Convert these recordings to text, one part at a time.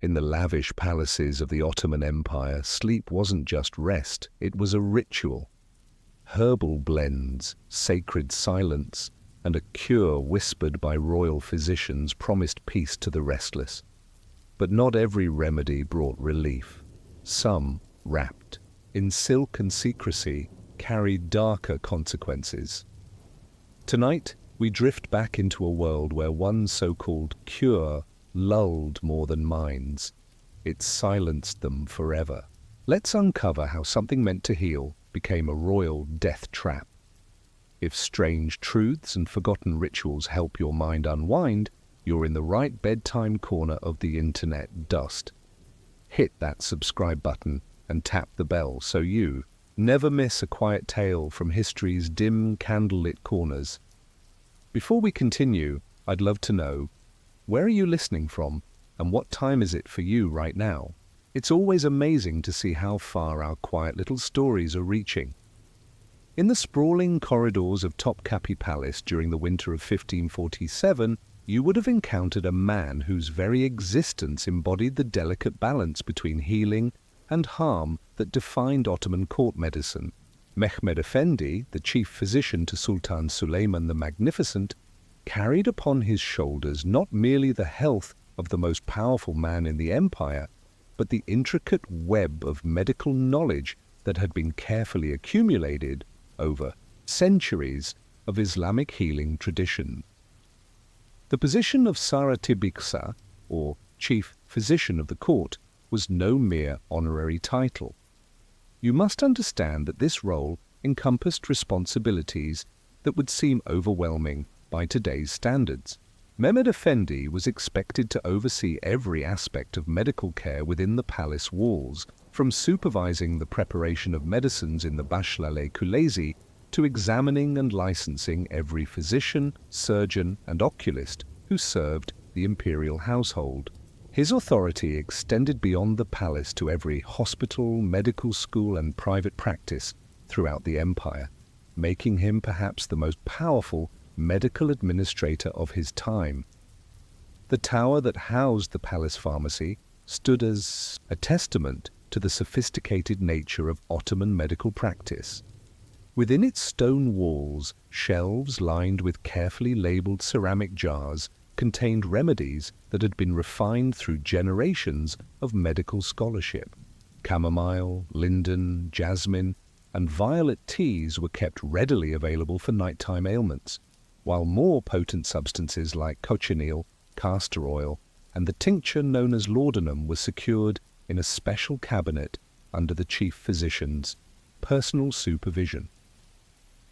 In the lavish palaces of the Ottoman Empire, sleep wasn't just rest, it was a ritual. Herbal blends, sacred silence, and a cure whispered by royal physicians promised peace to the restless. But not every remedy brought relief. Some, wrapped in silk and secrecy, carried darker consequences. Tonight, we drift back into a world where one so-called cure lulled more than minds. It silenced them forever. Let's uncover how something meant to heal became a royal death trap. If strange truths and forgotten rituals help your mind unwind, you're in the right bedtime corner of the internet dust. Hit that subscribe button and tap the bell so you never miss a quiet tale from history's dim candlelit corners. Before we continue, I'd love to know, where are you listening from and what time is it for you right now? It's always amazing to see how far our quiet little stories are reaching. In the sprawling corridors of Topkapi Palace during the winter of 1547, you would have encountered a man whose very existence embodied the delicate balance between healing and harm that defined Ottoman court medicine. Mehmed Effendi, the chief physician to Sultan Suleiman the Magnificent, carried upon his shoulders not merely the health of the most powerful man in the empire, but the intricate web of medical knowledge that had been carefully accumulated over centuries of Islamic healing tradition. The position of Sara Tibiksa, or chief physician of the court, was no mere honorary title. You must understand that this role encompassed responsibilities that would seem overwhelming by today's standards. Mehmed Effendi was expected to oversee every aspect of medical care within the palace walls, from supervising the preparation of medicines in the Bashlale Kulesi to examining and licensing every physician, surgeon, and oculist who served the imperial household. His authority extended beyond the palace to every hospital, medical school, and private practice throughout the empire, making him perhaps the most powerful medical administrator of his time. The tower that housed the palace pharmacy stood as a testament to the sophisticated nature of Ottoman medical practice. Within its stone walls, shelves lined with carefully labeled ceramic jars contained remedies that had been refined through generations of medical scholarship. Chamomile, linden, jasmine, and violet teas were kept readily available for nighttime ailments, while more potent substances like cochineal, castor oil, and the tincture known as laudanum were secured in a special cabinet under the chief physician's personal supervision.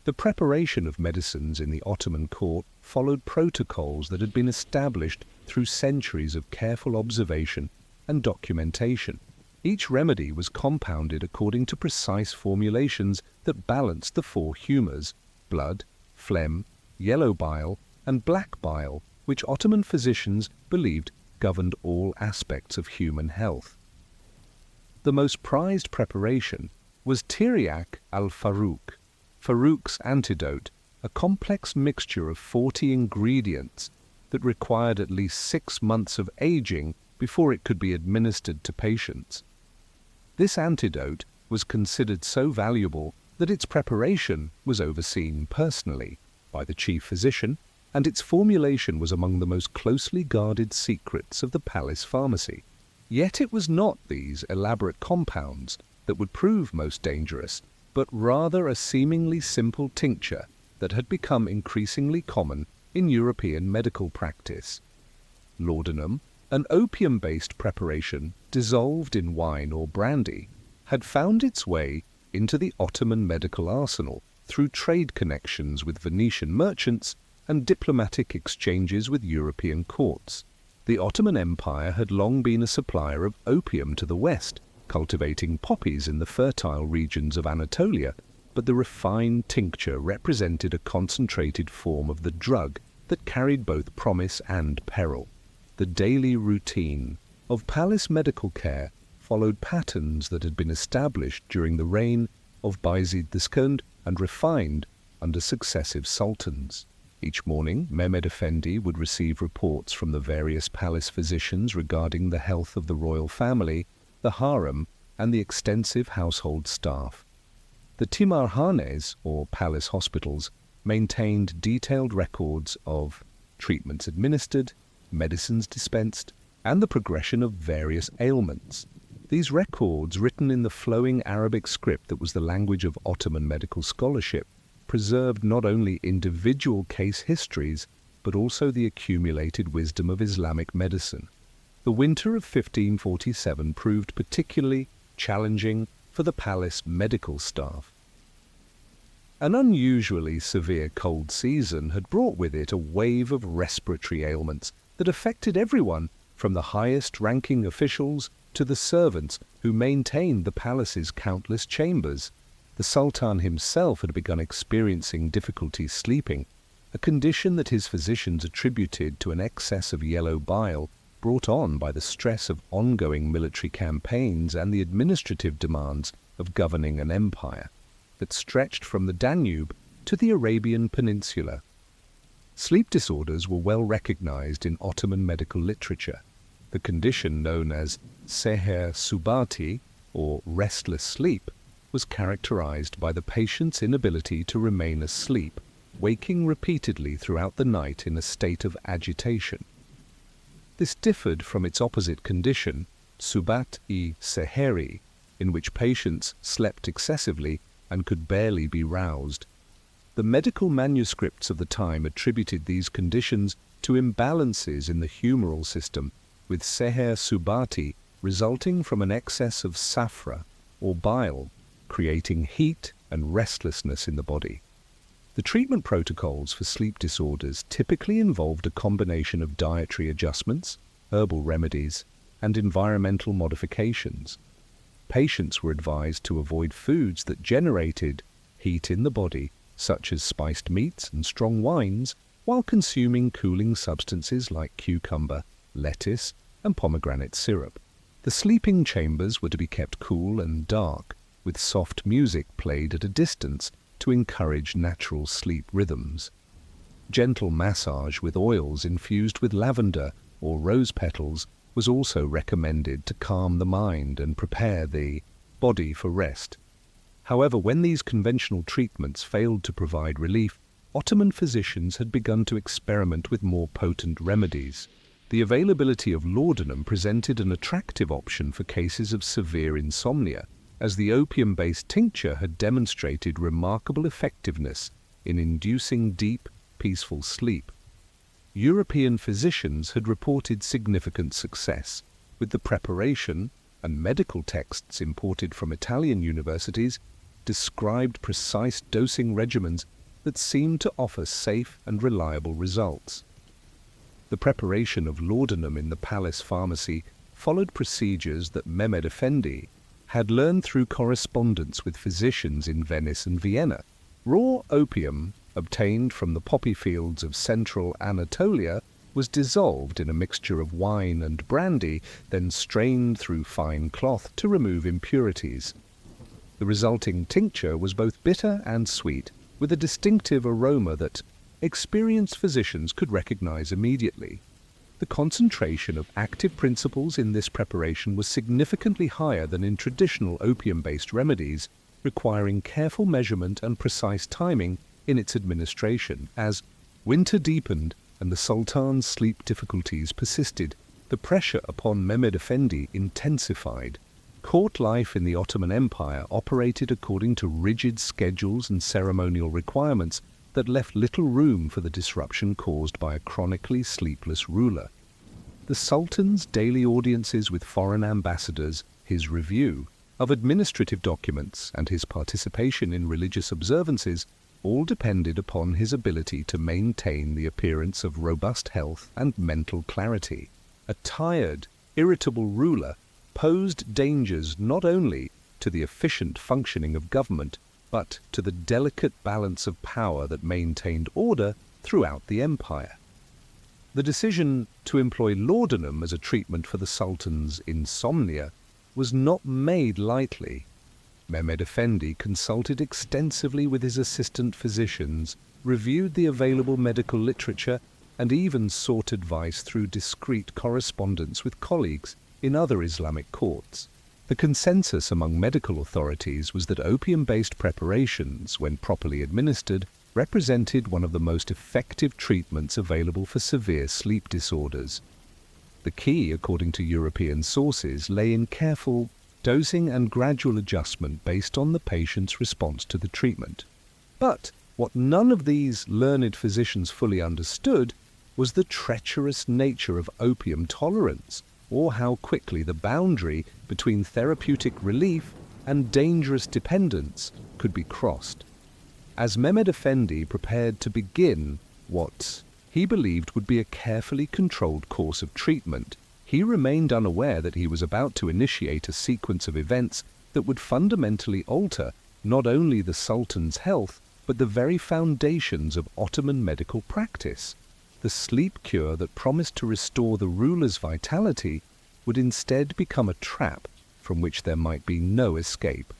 The preparation of medicines in the Ottoman court followed protocols that had been established through centuries of careful observation and documentation. Each remedy was compounded according to precise formulations that balanced the four humours: blood, phlegm, yellow bile, and black bile, which Ottoman physicians believed governed all aspects of human health. The most prized preparation was Tiryak al-Farouk, Farouk's antidote, a complex mixture of 40 ingredients that required at least 6 months of aging before it could be administered to patients. This antidote was considered so valuable that its preparation was overseen personally by the chief physician, and its formulation was among the most closely guarded secrets of the palace pharmacy. Yet it was not these elaborate compounds that would prove most dangerous, but rather a seemingly simple tincture that had become increasingly common in European medical practice. Laudanum, an opium-based preparation dissolved in wine or brandy, had found its way into the Ottoman medical arsenal through trade connections with Venetian merchants and diplomatic exchanges with European courts. The Ottoman Empire had long been a supplier of opium to the West, cultivating poppies in the fertile regions of Anatolia, but the refined tincture represented a concentrated form of the drug that carried both promise and peril. The daily routine of palace medical care followed patterns that had been established during the reign of Bayezid II and refined under successive sultans. Each morning, Mehmed Effendi would receive reports from the various palace physicians regarding the health of the royal family, the harem, and the extensive household staff. The timarhanes, or palace hospitals, maintained detailed records of treatments administered, medicines dispensed, and the progression of various ailments. These records, written in the flowing Arabic script that was the language of Ottoman medical scholarship, preserved not only individual case histories, but also the accumulated wisdom of Islamic medicine. The winter of 1547 proved particularly challenging for the palace medical staff. An unusually severe cold season had brought with it a wave of respiratory ailments that affected everyone, from the highest-ranking officials to the servants who maintained the palace's countless chambers. The Sultan himself had begun experiencing difficulty sleeping, a condition that his physicians attributed to an excess of yellow bile brought on by the stress of ongoing military campaigns and the administrative demands of governing an empire that stretched from the Danube to the Arabian Peninsula. Sleep disorders were well recognized in Ottoman medical literature. The condition known as seher subati, or restless sleep, was characterized by the patient's inability to remain asleep, waking repeatedly throughout the night in a state of agitation. This differed from its opposite condition, subat-i seheri, in which patients slept excessively and could barely be roused. The medical manuscripts of the time attributed these conditions to imbalances in the humoral system, with seher subati resulting from an excess of safra, or bile, creating heat and restlessness in the body. The treatment protocols for sleep disorders typically involved a combination of dietary adjustments, herbal remedies, and environmental modifications. Patients were advised to avoid foods that generated heat in the body, such as spiced meats and strong wines, while consuming cooling substances like cucumber, lettuce, and pomegranate syrup. The sleeping chambers were to be kept cool and dark, with soft music played at a distance to encourage natural sleep rhythms. Gentle massage with oils infused with lavender or rose petals was also recommended to calm the mind and prepare the body for rest. However, when these conventional treatments failed to provide relief, Ottoman physicians had begun to experiment with more potent remedies. The availability of laudanum presented an attractive option for cases of severe insomnia, as the opium-based tincture had demonstrated remarkable effectiveness in inducing deep, peaceful sleep. European physicians had reported significant success, with the preparation, and medical texts imported from Italian universities described precise dosing regimens that seemed to offer safe and reliable results. The preparation of laudanum in the palace pharmacy followed procedures that Mehmed Effendi had learned through correspondence with physicians in Venice and Vienna. Raw opium, obtained from the poppy fields of central Anatolia, was dissolved in a mixture of wine and brandy, then strained through fine cloth to remove impurities. The resulting tincture was both bitter and sweet, with a distinctive aroma that experienced physicians could recognize immediately. The concentration of active principles in this preparation was significantly higher than in traditional opium-based remedies, requiring careful measurement and precise timing in its administration. As winter deepened and the Sultan's sleep difficulties persisted, the pressure upon Mehmed Effendi intensified. Court life in the Ottoman Empire operated according to rigid schedules and ceremonial requirements that left little room for the disruption caused by a chronically sleepless ruler. The Sultan's daily audiences with foreign ambassadors, his review of administrative documents, and his participation in religious observances all depended upon his ability to maintain the appearance of robust health and mental clarity. A tired, irritable ruler posed dangers not only to the efficient functioning of government, but to the delicate balance of power that maintained order throughout the empire. The decision to employ laudanum as a treatment for the Sultan's insomnia was not made lightly. Mehmed Effendi consulted extensively with his assistant physicians, reviewed the available medical literature, and even sought advice through discreet correspondence with colleagues in other Islamic courts. The consensus among medical authorities was that opium-based preparations, when properly administered, represented one of the most effective treatments available for severe sleep disorders. The key, according to European sources, lay in careful dosing and gradual adjustment based on the patient's response to the treatment. But what none of these learned physicians fully understood was the treacherous nature of opium tolerance, or how quickly the boundary between therapeutic relief and dangerous dependence could be crossed. As Mehmed Effendi prepared to begin what he believed would be a carefully controlled course of treatment, he remained unaware that he was about to initiate a sequence of events that would fundamentally alter not only the Sultan's health, but the very foundations of Ottoman medical practice. The sleep cure that promised to restore the ruler's vitality would instead become a trap from which there might be no escape.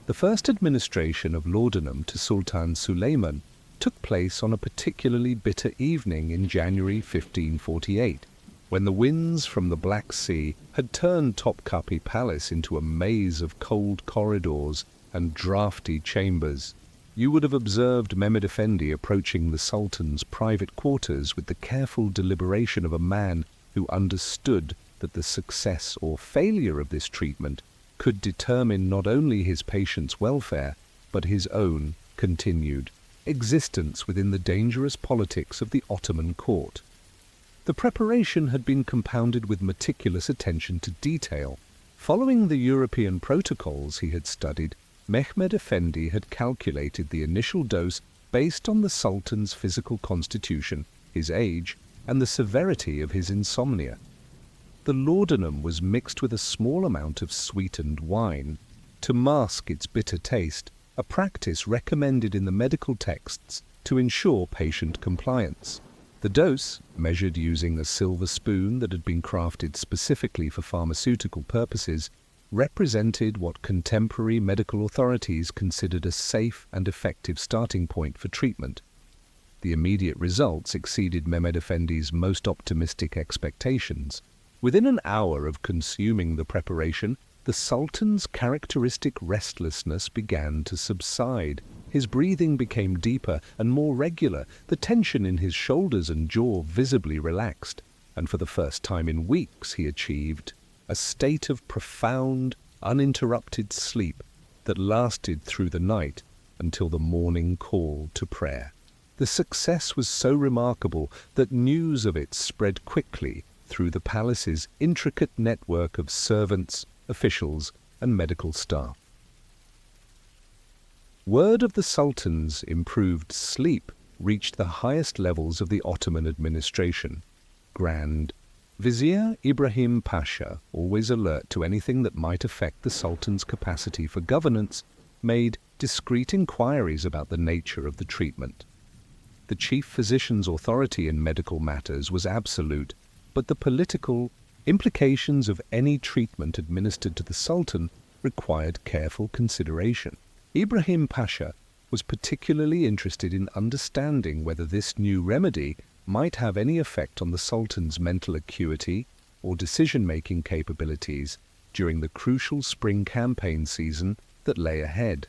The first administration of laudanum to Sultan Suleiman took place on a particularly bitter evening in January 1548, when the winds from the Black Sea had turned Topkapi Palace into a maze of cold corridors and draughty chambers. You would have observed Mehmed Effendi approaching the Sultan's private quarters with the careful deliberation of a man who understood that the success or failure of this treatment could determine not only his patient's welfare, but his own continued existence within the dangerous politics of the Ottoman court. The preparation had been compounded with meticulous attention to detail. Following the European protocols he had studied, Mehmed Effendi had calculated the initial dose based on the Sultan's physical constitution, his age, and the severity of his insomnia. The laudanum was mixed with a small amount of sweetened wine to mask its bitter taste, a practice recommended in the medical texts to ensure patient compliance. The dose, measured using a silver spoon that had been crafted specifically for pharmaceutical purposes, represented what contemporary medical authorities considered a safe and effective starting point for treatment. The immediate results exceeded Mehmed Effendi's most optimistic expectations. Within an hour of consuming the preparation, the Sultan's characteristic restlessness began to subside. His breathing became deeper and more regular, the tension in his shoulders and jaw visibly relaxed, and for the first time in weeks he achieved a state of profound, uninterrupted sleep that lasted through the night until the morning call to prayer. The success was so remarkable that news of it spread quickly through the palace's intricate network of servants, officials, and medical staff. Word of the Sultan's improved sleep reached the highest levels of the Ottoman administration. Grand Vizier Ibrahim Pasha, always alert to anything that might affect the Sultan's capacity for governance, made discreet inquiries about the nature of the treatment. The chief physician's authority in medical matters was absolute, but the political implications of any treatment administered to the Sultan required careful consideration. Ibrahim Pasha was particularly interested in understanding whether this new remedy might have any effect on the Sultan's mental acuity or decision-making capabilities during the crucial spring campaign season that lay ahead.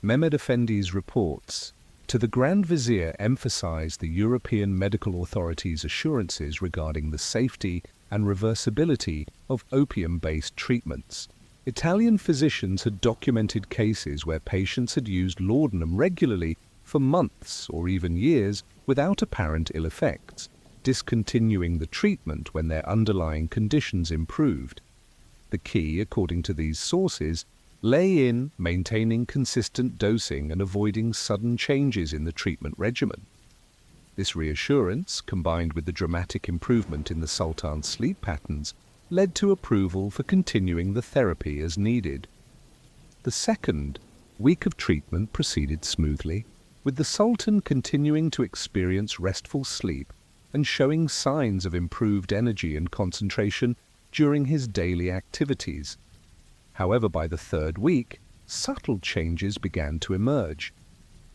Mehmed Effendi's reports to the Grand Vizier emphasized the European medical authorities' assurances regarding the safety and reversibility of opium-based treatments. Italian physicians had documented cases where patients had used laudanum regularly for months or even years without apparent ill effects, discontinuing the treatment when their underlying conditions improved. The key, according to these sources, lay in maintaining consistent dosing and avoiding sudden changes in the treatment regimen. This reassurance, combined with the dramatic improvement in the Sultan's sleep patterns, led to approval for continuing the therapy as needed. The second week of treatment proceeded smoothly, with the Sultan continuing to experience restful sleep and showing signs of improved energy and concentration during his daily activities. However, by the third week, subtle changes began to emerge.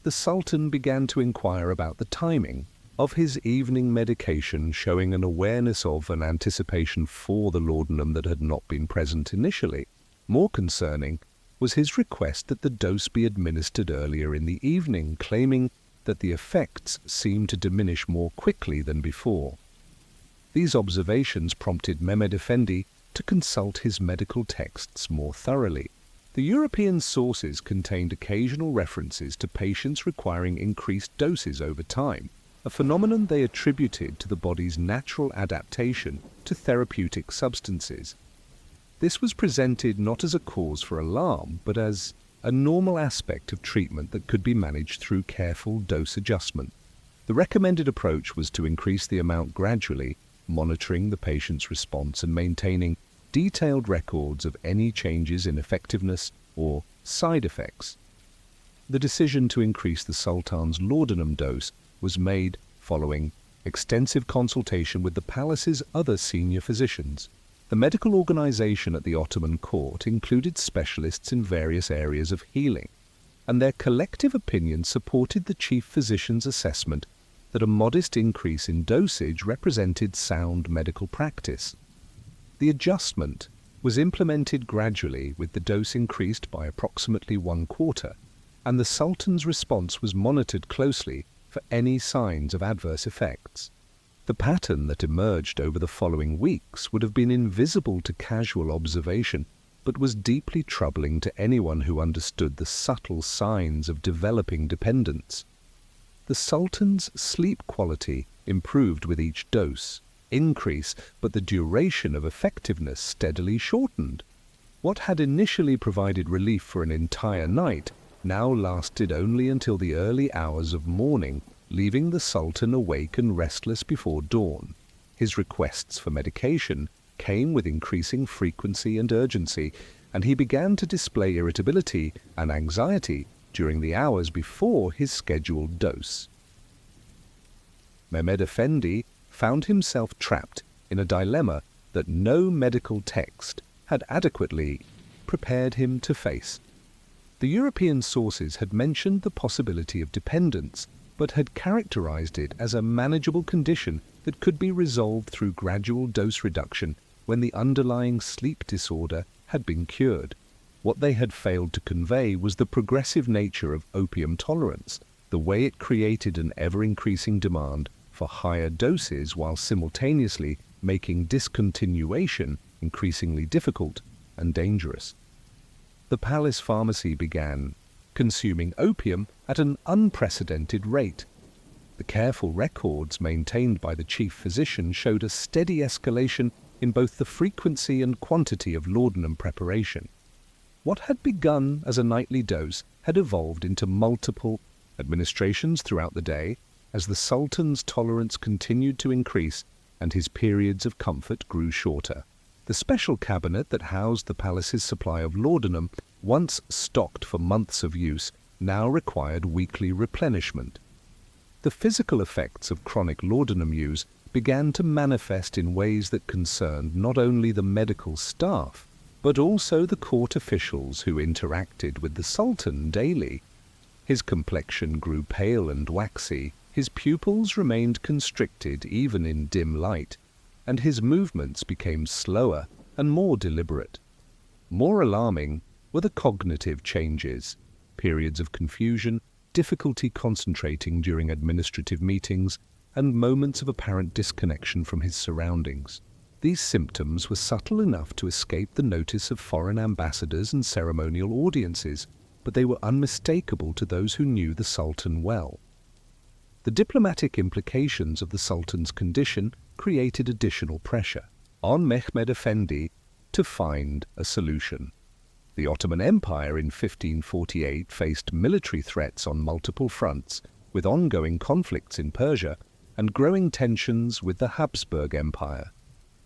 the Sultan began to inquire about the timing of his evening medication, showing an awareness of and anticipation for the laudanum that had not been present initially. More concerning was his request that the dose be administered earlier in the evening, claiming that the effects seemed to diminish more quickly than before. These observations prompted Mehmed Efendi to consult his medical texts more thoroughly. The European sources contained occasional references to patients requiring increased doses over time, a phenomenon they attributed to the body's natural adaptation to therapeutic substances. This was presented not as a cause for alarm, but as a normal aspect of treatment that could be managed through careful dose adjustment. The recommended approach was to increase the amount gradually, monitoring the patient's response and maintaining detailed records of any changes in effectiveness or side effects. The decision to increase the Sultan's laudanum dose was made following extensive consultation with the palace's other senior physicians. The medical organization at the Ottoman court included specialists in various areas of healing, and their collective opinion supported the chief physician's assessment that a modest increase in dosage represented sound medical practice. The adjustment was implemented gradually, with the dose increased by approximately 1/4, and the Sultan's response was monitored closely for any signs of adverse effects. The pattern that emerged over the following weeks would have been invisible to casual observation, but was deeply troubling to anyone who understood the subtle signs of developing dependence. The Sultan's sleep quality improved with each dose increase, but the duration of effectiveness steadily shortened. What had initially provided relief for an entire night now lasted only until the early hours of morning, leaving the Sultan awake and restless before dawn. His requests for medication came with increasing frequency and urgency, and he began to display irritability and anxiety during the hours before his scheduled dose. Mehmed Efendi found himself trapped in a dilemma that no medical text had adequately prepared him to face. The European sources had mentioned the possibility of dependence, but had characterized it as a manageable condition that could be resolved through gradual dose reduction when the underlying sleep disorder had been cured. What they had failed to convey was the progressive nature of opium tolerance, the way it created an ever-increasing demand for higher doses while simultaneously making discontinuation increasingly difficult and dangerous. The palace pharmacy began consuming opium at an unprecedented rate. The careful records maintained by the chief physician showed a steady escalation in both the frequency and quantity of laudanum preparation. What had begun as a nightly dose had evolved into multiple administrations throughout the day as the Sultan's tolerance continued to increase and his periods of comfort grew shorter. The special cabinet that housed the palace's supply of laudanum, once stocked for months of use, now required weekly replenishment. The physical effects of chronic laudanum use began to manifest in ways that concerned not only the medical staff, but also the court officials who interacted with the Sultan daily. His complexion grew pale and waxy, his pupils remained constricted even in dim light, and his movements became slower and more deliberate. More alarming were the cognitive changes, periods of confusion, difficulty concentrating during administrative meetings, and moments of apparent disconnection from his surroundings. These symptoms were subtle enough to escape the notice of foreign ambassadors and ceremonial audiences, but they were unmistakable to those who knew the Sultan well. The diplomatic implications of the Sultan's condition created additional pressure on Mehmed Efendi to find a solution. The Ottoman Empire in 1548 faced military threats on multiple fronts, with ongoing conflicts in Persia and growing tensions with the Habsburg Empire.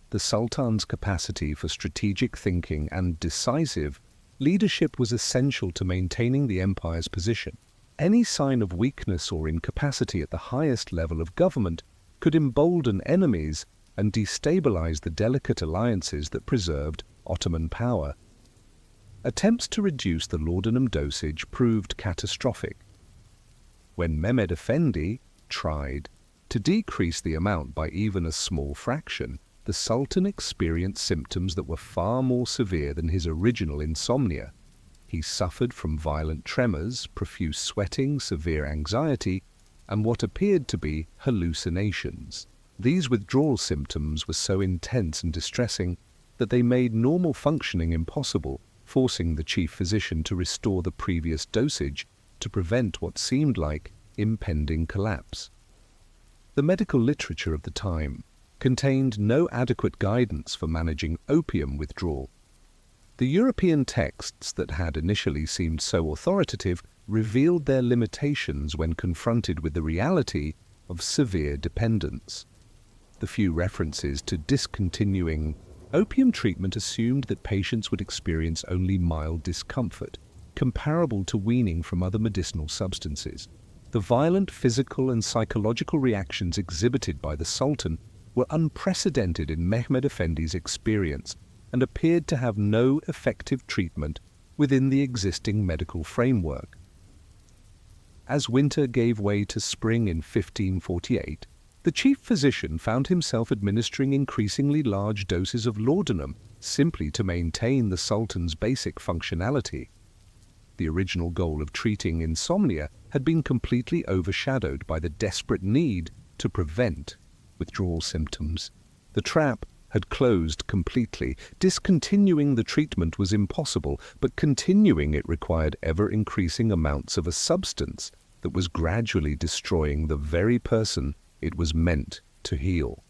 The Sultan's capacity for strategic thinking and decisive leadership was essential to maintaining the empire's position. Any sign of weakness or incapacity at the highest level of government could embolden enemies and destabilize the delicate alliances that preserved Ottoman power. Attempts to reduce the laudanum dosage proved catastrophic. When Mehmed Effendi tried to decrease the amount by even a small fraction, the Sultan experienced symptoms that were far more severe than his original insomnia. He suffered from violent tremors, profuse sweating, severe anxiety, and what appeared to be hallucinations. These withdrawal symptoms were so intense and distressing that they made normal functioning impossible, forcing the chief physician to restore the previous dosage to prevent what seemed like impending collapse. The medical literature of the time contained no adequate guidance for managing opium withdrawal. The European texts that had initially seemed so authoritative revealed their limitations when confronted with the reality of severe dependence. The few references to discontinuing opium treatment assumed that patients would experience only mild discomfort, comparable to weaning from other medicinal substances. The violent physical and psychological reactions exhibited by the Sultan were unprecedented in Mehmed Effendi's experience and appeared to have no effective treatment within the existing medical framework. As winter gave way to spring in 1548, the chief physician found himself administering increasingly large doses of laudanum simply to maintain the Sultan's basic functionality. The original goal of treating insomnia had been completely overshadowed by the desperate need to prevent withdrawal symptoms. The trap had closed completely. Discontinuing the treatment was impossible, but continuing it required ever-increasing amounts of a substance that was gradually destroying the very person it was meant to heal.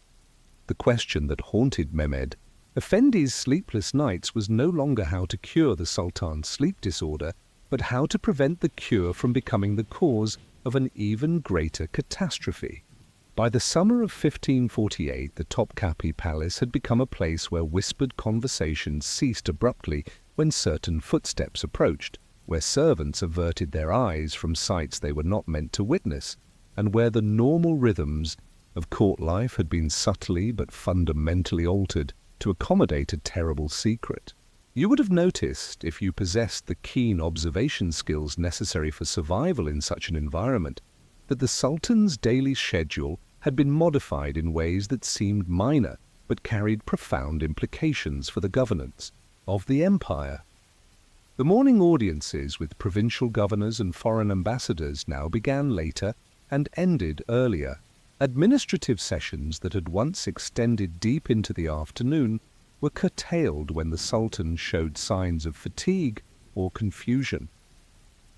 The question that haunted Mehmed Effendi's sleepless nights was no longer how to cure the Sultan's sleep disorder, but how to prevent the cure from becoming the cause of an even greater catastrophe. By the summer of 1548, the Topkapi Palace had become a place where whispered conversations ceased abruptly when certain footsteps approached, where servants averted their eyes from sights they were not meant to witness, and where the normal rhythms of court life had been subtly but fundamentally altered to accommodate a terrible secret. You would have noticed, if you possessed the keen observation skills necessary for survival in such an environment, that the Sultan's daily schedule had been modified in ways that seemed minor but carried profound implications for the governance of the empire. The morning audiences with provincial governors and foreign ambassadors now began later and ended earlier. Administrative sessions that had once extended deep into the afternoon were curtailed when the Sultan showed signs of fatigue or confusion.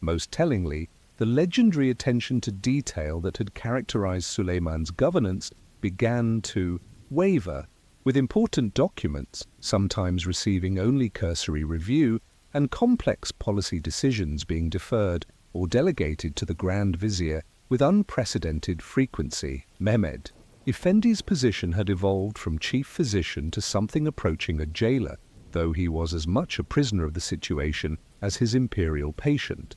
Most tellingly, the legendary attention to detail that had characterized Suleiman's governance began to waver, with important documents sometimes receiving only cursory review and complex policy decisions being deferred or delegated to the Grand Vizier with unprecedented frequency. Mehmed Effendi's position had evolved from chief physician to something approaching a jailer, though he was as much a prisoner of the situation as his imperial patient.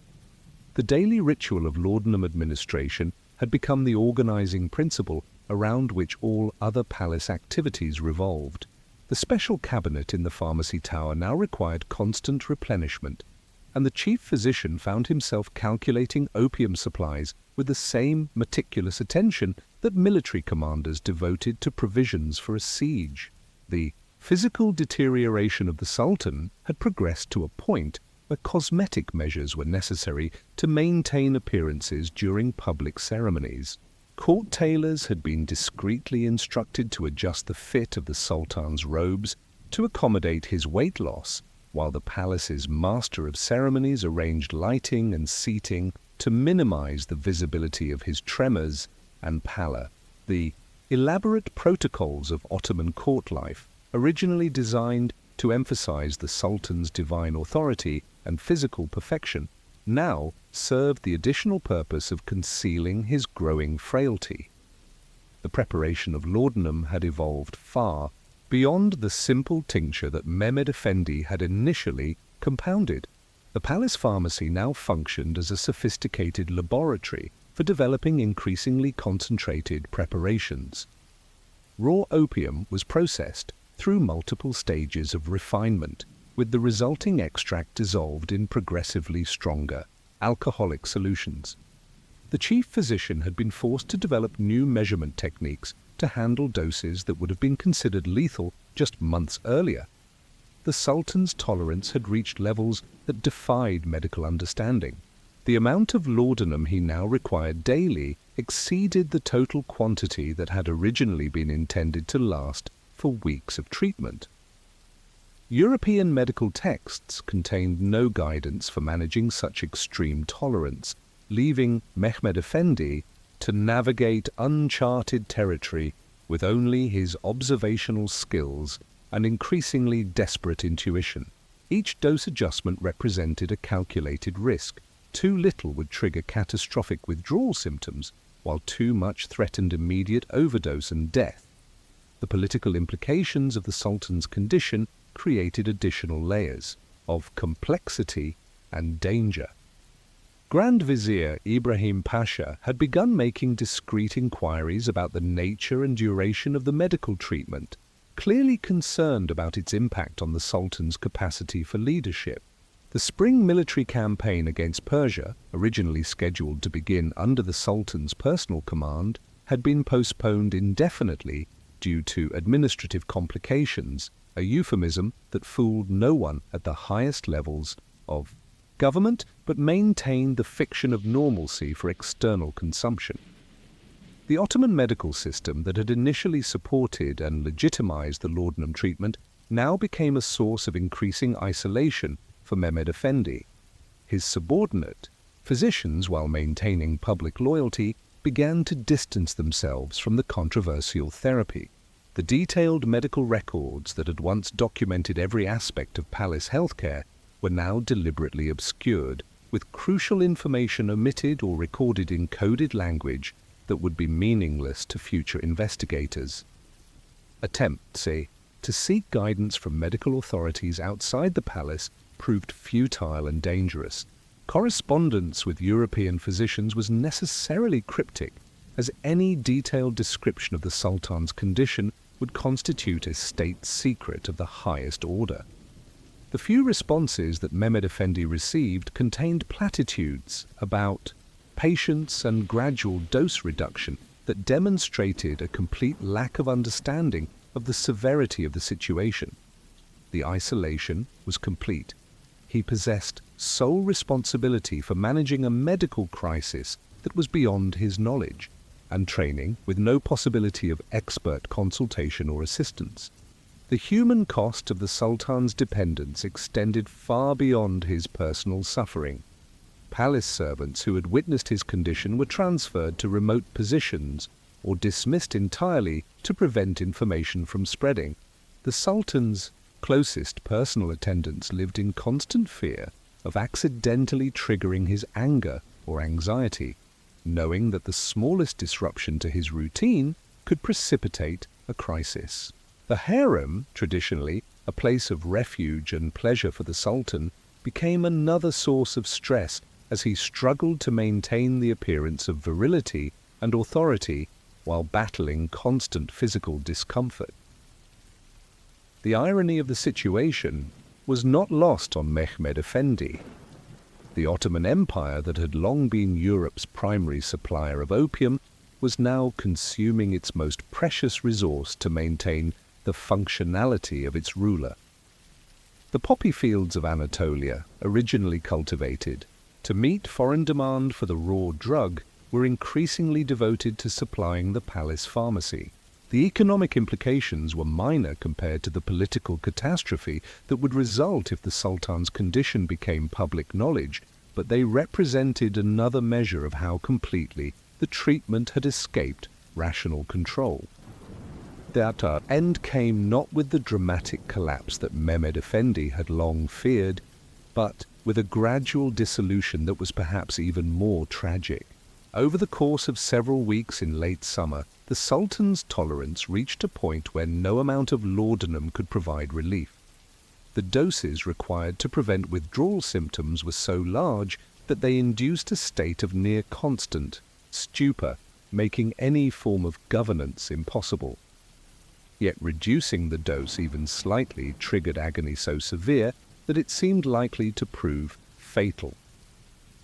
The daily ritual of laudanum administration had become the organizing principle around which all other palace activities revolved. The special cabinet in the pharmacy tower now required constant replenishment, and the chief physician found himself calculating opium supplies with the same meticulous attention that military commanders devoted to provisions for a siege. The physical deterioration of the Sultan had progressed to a point where cosmetic measures were necessary to maintain appearances during public ceremonies. Court tailors had been discreetly instructed to adjust the fit of the Sultan's robes to accommodate his weight loss, while the palace's master of ceremonies arranged lighting and seating to minimize the visibility of his tremors and pallor. The elaborate protocols of Ottoman court life, originally designed to emphasize the Sultan's divine authority and physical perfection, now served the additional purpose of concealing his growing frailty. The preparation of laudanum had evolved far beyond the simple tincture that Mehmed Effendi had initially compounded. The palace pharmacy now functioned as a sophisticated laboratory for developing increasingly concentrated preparations. Raw opium was processed through multiple stages of refinement, with the resulting extract dissolved in progressively stronger alcoholic solutions. The chief physician had been forced to develop new measurement techniques to handle doses that would have been considered lethal just months earlier. The Sultan's tolerance had reached levels that defied medical understanding. The amount of laudanum he now required daily exceeded the total quantity that had originally been intended to last for weeks of treatment. European medical texts contained no guidance for managing such extreme tolerance, leaving Mehmed Efendi to navigate uncharted territory with only his observational skills and increasingly desperate intuition. Each dose adjustment represented a calculated risk. Too little would trigger catastrophic withdrawal symptoms, while too much threatened immediate overdose and death. The political implications of the Sultan's condition created additional layers of complexity and danger. Grand Vizier Ibrahim Pasha had begun making discreet inquiries about the nature and duration of the medical treatment, clearly concerned about its impact on the Sultan's capacity for leadership. The spring military campaign against Persia, originally scheduled to begin under the Sultan's personal command, had been postponed indefinitely due to administrative complications, a euphemism that fooled no one at the highest levels of government but maintained the fiction of normalcy for external consumption. The Ottoman medical system that had initially supported and legitimized the laudanum treatment now became a source of increasing isolation for Mehmed Efendi. His subordinate, physicians, while maintaining public loyalty, began to distance themselves from the controversial therapy. The detailed medical records that had once documented every aspect of palace healthcare were now deliberately obscured, with crucial information omitted or recorded in coded language that would be meaningless to future investigators. Attempts, to seek guidance from medical authorities outside the palace proved futile and dangerous. Correspondence with European physicians was necessarily cryptic, as any detailed description of the Sultan's condition would constitute a state secret of the highest order. The few responses that Mehmed Efendi received contained platitudes about patience and gradual dose reduction that demonstrated a complete lack of understanding of the severity of the situation. The isolation was complete. He possessed sole responsibility for managing a medical crisis that was beyond his knowledge and training, with no possibility of expert consultation or assistance. The human cost of the Sultan's dependence extended far beyond his personal suffering. Palace servants who had witnessed his condition were transferred to remote positions or dismissed entirely to prevent information from spreading. The Sultan's closest personal attendants lived in constant fear of accidentally triggering his anger or anxiety, knowing that the smallest disruption to his routine could precipitate a crisis. The harem, traditionally a place of refuge and pleasure for the Sultan, became another source of stress as he struggled to maintain the appearance of virility and authority while battling constant physical discomfort. The irony of the situation was not lost on Mehmed Efendi. The Ottoman Empire, that had long been Europe's primary supplier of opium, was now consuming its most precious resource to maintain the functionality of its ruler. The poppy fields of Anatolia, originally cultivated to meet foreign demand for the raw drug, were increasingly devoted to supplying the palace pharmacy. The economic implications were minor compared to the political catastrophe that would result if the Sultan's condition became public knowledge, but they represented another measure of how completely the treatment had escaped rational control. That end came not with the dramatic collapse that Mehmed Efendi had long feared, but with a gradual dissolution that was perhaps even more tragic. Over the course of several weeks in late summer, the Sultan's tolerance reached a point where no amount of laudanum could provide relief. The doses required to prevent withdrawal symptoms were so large that they induced a state of near constant stupor, making any form of governance impossible. Yet reducing the dose even slightly triggered agony so severe that it seemed likely to prove fatal.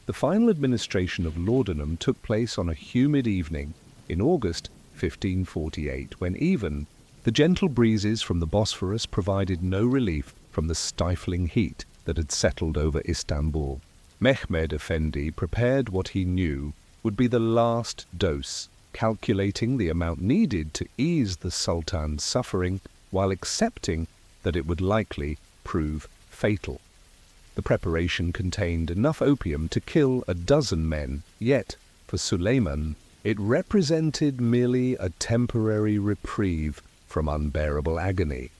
The final administration of laudanum took place on a humid evening in August 1548, when even the gentle breezes from the Bosphorus provided no relief from the stifling heat that had settled over Istanbul. Mehmed Effendi prepared what he knew would be the last dose, calculating the amount needed to ease the Sultan's suffering while accepting that it would likely prove fatal. The preparation contained enough opium to kill a dozen men, yet, for Suleiman, it represented merely a temporary reprieve from unbearable agony.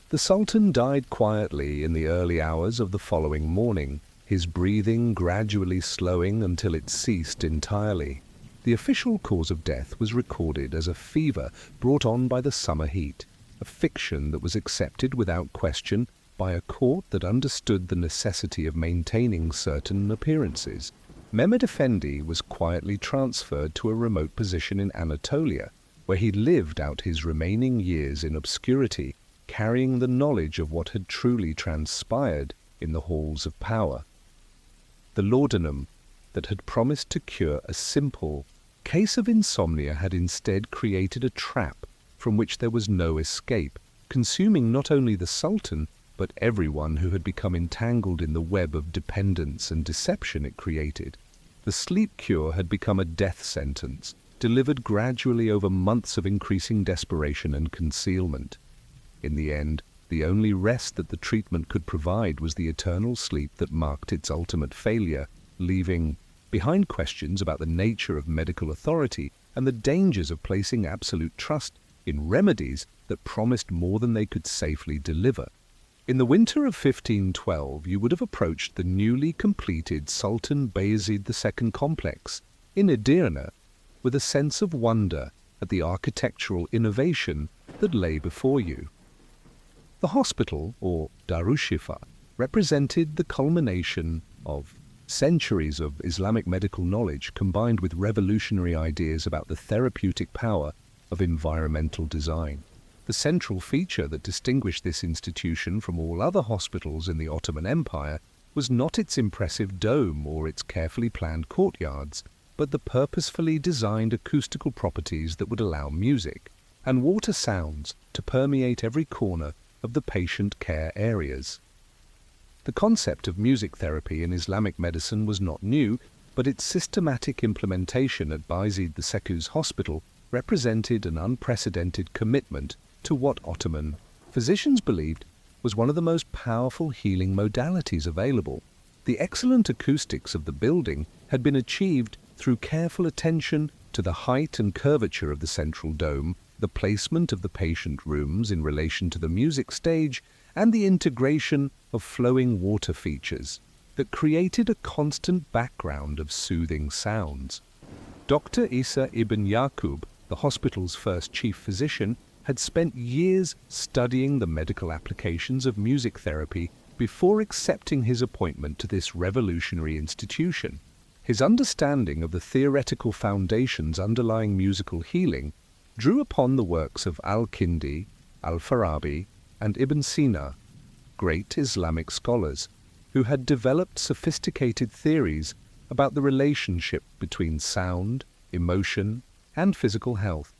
The Sultan died quietly in the early hours of the following morning, his breathing gradually slowing until it ceased entirely. The official cause of death was recorded as a fever brought on by the summer heat, a fiction that was accepted without question by a court that understood the necessity of maintaining certain appearances. Mehmed Effendi was quietly transferred to a remote position in Anatolia, where he lived out his remaining years in obscurity, carrying the knowledge of what had truly transpired in the halls of power. The laudanum that had promised to cure a simple case of insomnia had instead created a trap from which there was no escape, consuming not only the Sultan, but everyone who had become entangled in the web of dependence and deception it created. The sleep cure had become a death sentence, delivered gradually over months of increasing desperation and concealment. In the end, the only rest that the treatment could provide was the eternal sleep that marked its ultimate failure, leaving behind questions about the nature of medical authority and the dangers of placing absolute trust in remedies that promised more than they could safely deliver. In the winter of 1512, you would have approached the newly completed Sultan Bayezid II complex in Edirne with a sense of wonder at the architectural innovation that lay before you. The hospital, or Darushifa, represented the culmination of centuries of Islamic medical knowledge combined with revolutionary ideas about the therapeutic power of environmental design. The central feature that distinguished this institution from all other hospitals in the Ottoman Empire was not its impressive dome or its carefully planned courtyards, but the purposefully designed acoustical properties that would allow music and water sounds to permeate every corner of the patient care areas. The concept of music therapy in Islamic medicine was not new, but its systematic implementation at Bayezid II's hospital represented an unprecedented commitment to what Ottoman physicians believed was one of the most powerful healing modalities available. The excellent acoustics of the building had been achieved through careful attention to the height and curvature of the central dome, the placement of the patient rooms in relation to the music stage, and the integration of flowing water features that created a constant background of soothing sounds. Dr. Isa ibn Yaqub, the hospital's first chief physician, had spent years studying the medical applications of music therapy before accepting his appointment to this revolutionary institution. His understanding of the theoretical foundations underlying musical healing drew upon the works of Al-Kindi, Al-Farabi, and Ibn Sina, great Islamic scholars, who had developed sophisticated theories about the relationship between sound, emotion, and physical health.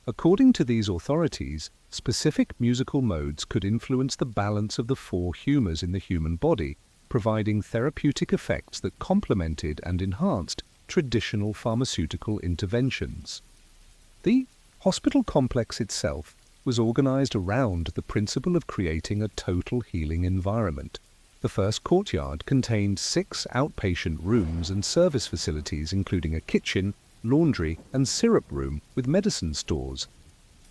According to these authorities, specific musical modes could influence the balance of the four humours in the human body, providing therapeutic effects that complemented and enhanced traditional pharmaceutical interventions. The hospital complex itself was organized around the principle of creating a total healing environment. The first courtyard contained 6 outpatient rooms and service facilities, including a kitchen, laundry, and syrup room with medicine stores.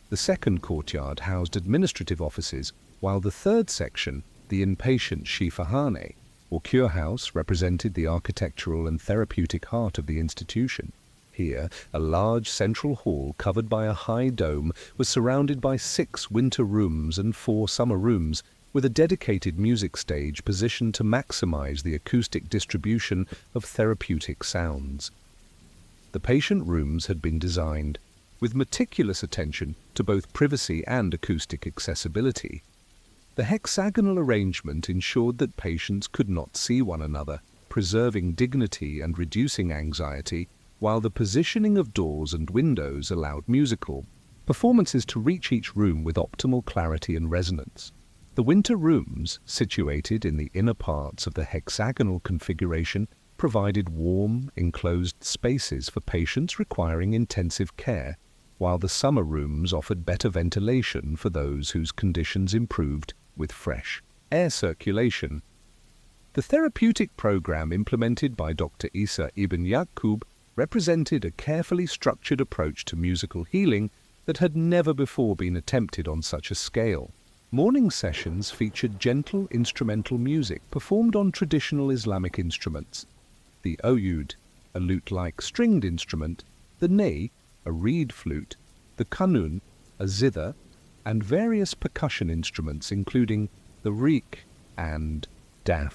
The second courtyard housed administrative offices, while the third section, the inpatient Shifahane, or cure house, represented the architectural and therapeutic heart of the institution. Here, a large central hall covered by a high dome was surrounded by 6 winter rooms and 4 summer rooms, with a dedicated music stage positioned to maximize the acoustic distribution of therapeutic sounds. The patient rooms had been designed with meticulous attention to both privacy and acoustic accessibility. The hexagonal arrangement ensured that patients could not see one another, preserving dignity and reducing anxiety, while the positioning of doors and windows allowed musical performances to reach each room with optimal clarity and resonance. The winter rooms, situated in the inner parts of the hexagonal configuration, provided warm, enclosed spaces for patients requiring intensive care, while the summer rooms offered better ventilation for those whose conditions improved with fresh air circulation. The therapeutic program implemented by Dr. Isa ibn Yaqub represented a carefully structured approach to musical healing that had never before been attempted on such a scale. Morning sessions featured gentle instrumental music performed on traditional Islamic instruments. The oud, a lute-like stringed instrument, the ney, a reed flute, the kanun, a zither, and various percussion instruments including the reek and daf.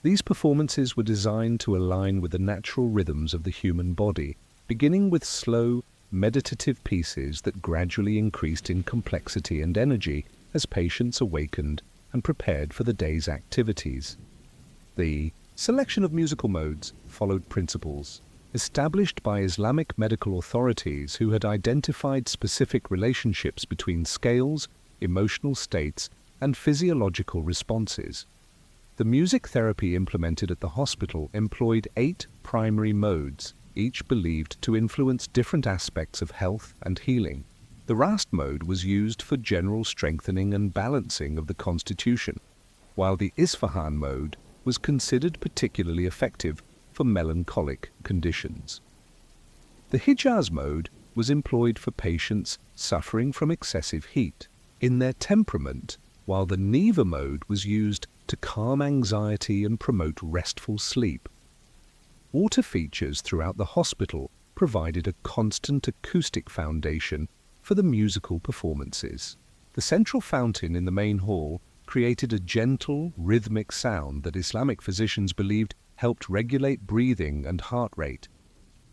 These performances were designed to align with the natural rhythms of the human body, beginning with slow, meditative pieces that gradually increased in complexity and energy as patients awakened and prepared for the day's activities. The selection of musical modes followed principles established by Islamic medical authorities who had identified specific relationships between scales, emotional states, and physiological responses. The music therapy implemented at the hospital employed 8 primary modes, each believed to influence different aspects of health and healing. The Rast mode was used for general strengthening and balancing of the constitution, while the Isfahan mode was considered particularly effective for melancholic conditions. The Hijaz mode was employed for patients suffering from excessive heat in their temperament, while the Neva mode was used to calm anxiety and promote restful sleep. Water features throughout the hospital provided a constant acoustic foundation for the musical performances. The central fountain in the main hall created a gentle, rhythmic sound that Islamic physicians believed helped regulate breathing and heart rate.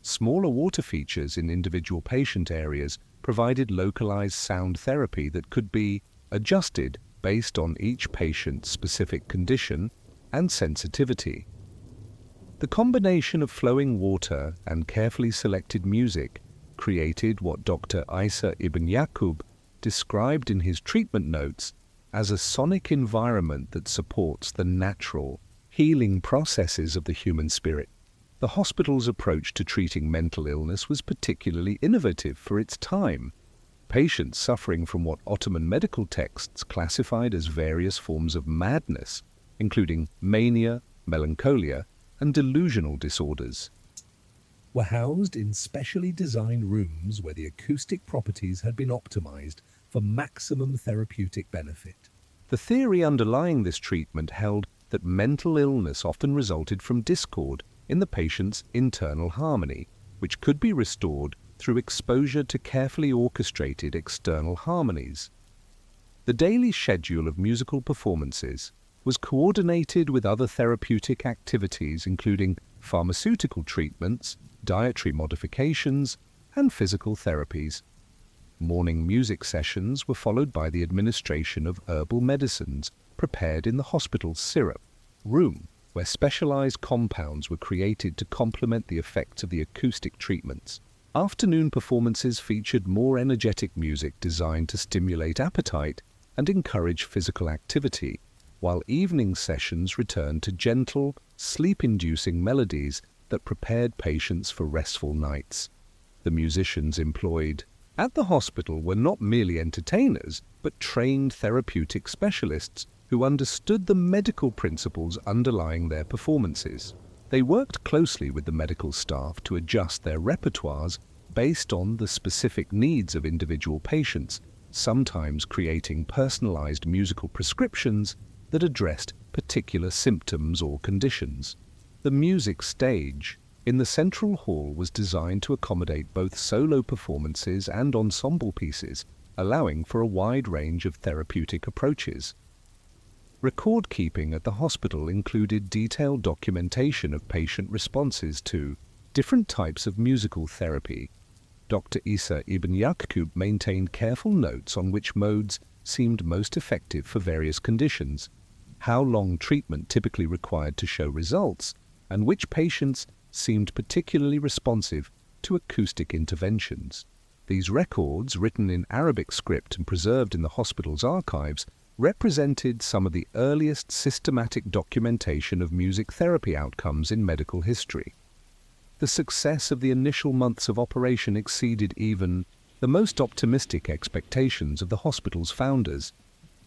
Smaller water features in individual patient areas provided localized sound therapy that could be adjusted based on each patient's specific condition and sensitivity. The combination of flowing water and carefully selected music created what Dr. Isa ibn Yaqub described in his treatment notes as a sonic environment that supports the natural, healing processes of the human spirit. The hospital's approach to treating mental illness was particularly innovative for its time. Patients suffering from what Ottoman medical texts classified as various forms of madness, including mania, melancholia, and delusional disorders, were housed in specially designed rooms where the acoustic properties had been optimized for maximum therapeutic benefit. The theory underlying this treatment held that mental illness often resulted from discord in the patient's internal harmony, which could be restored through exposure to carefully orchestrated external harmonies. The daily schedule of musical performances was coordinated with other therapeutic activities including pharmaceutical treatments, dietary modifications, and physical therapies. Morning music sessions were followed by the administration of herbal medicines prepared in the hospital's syrup room, where specialized compounds were created to complement the effects of the acoustic treatments. Afternoon performances featured more energetic music designed to stimulate appetite and encourage physical activity, while evening sessions returned to gentle, sleep-inducing melodies that prepared patients for restful nights. The musicians employed at the hospital were not merely entertainers, but trained therapeutic specialists who understood the medical principles underlying their performances. They worked closely with the medical staff to adjust their repertoires based on the specific needs of individual patients, sometimes creating personalized musical prescriptions that addressed particular symptoms or conditions. The music stage in the central hall was designed to accommodate both solo performances and ensemble pieces, allowing for a wide range of therapeutic approaches. Record keeping at the hospital included detailed documentation of patient responses to different types of musical therapy. Dr. Isa ibn Yaqub maintained careful notes on which modes seemed most effective for various conditions. how long treatment typically required to show results, and which patients seemed particularly responsive to acoustic interventions. These records, written in Arabic script and preserved in the hospital's archives, represented some of the earliest systematic documentation of music therapy outcomes in medical history. The success of the initial months of operation exceeded even the most optimistic expectations of the hospital's founders.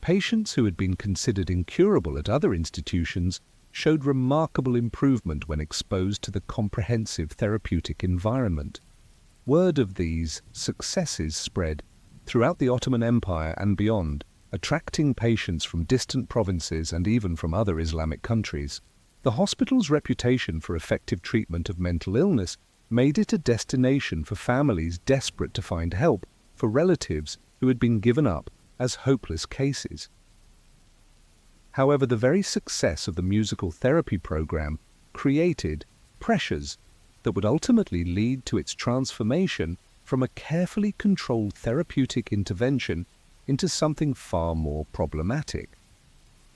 Patients who had been considered incurable at other institutions showed remarkable improvement when exposed to the comprehensive therapeutic environment. Word of these successes spread throughout the Ottoman Empire and beyond, attracting patients from distant provinces and even from other Islamic countries. The hospital's reputation for effective treatment of mental illness made it a destination for families desperate to find help for relatives who had been given up as hopeless cases. However, the very success of the musical therapy program created pressures that would ultimately lead to its transformation from a carefully controlled therapeutic intervention into something far more problematic.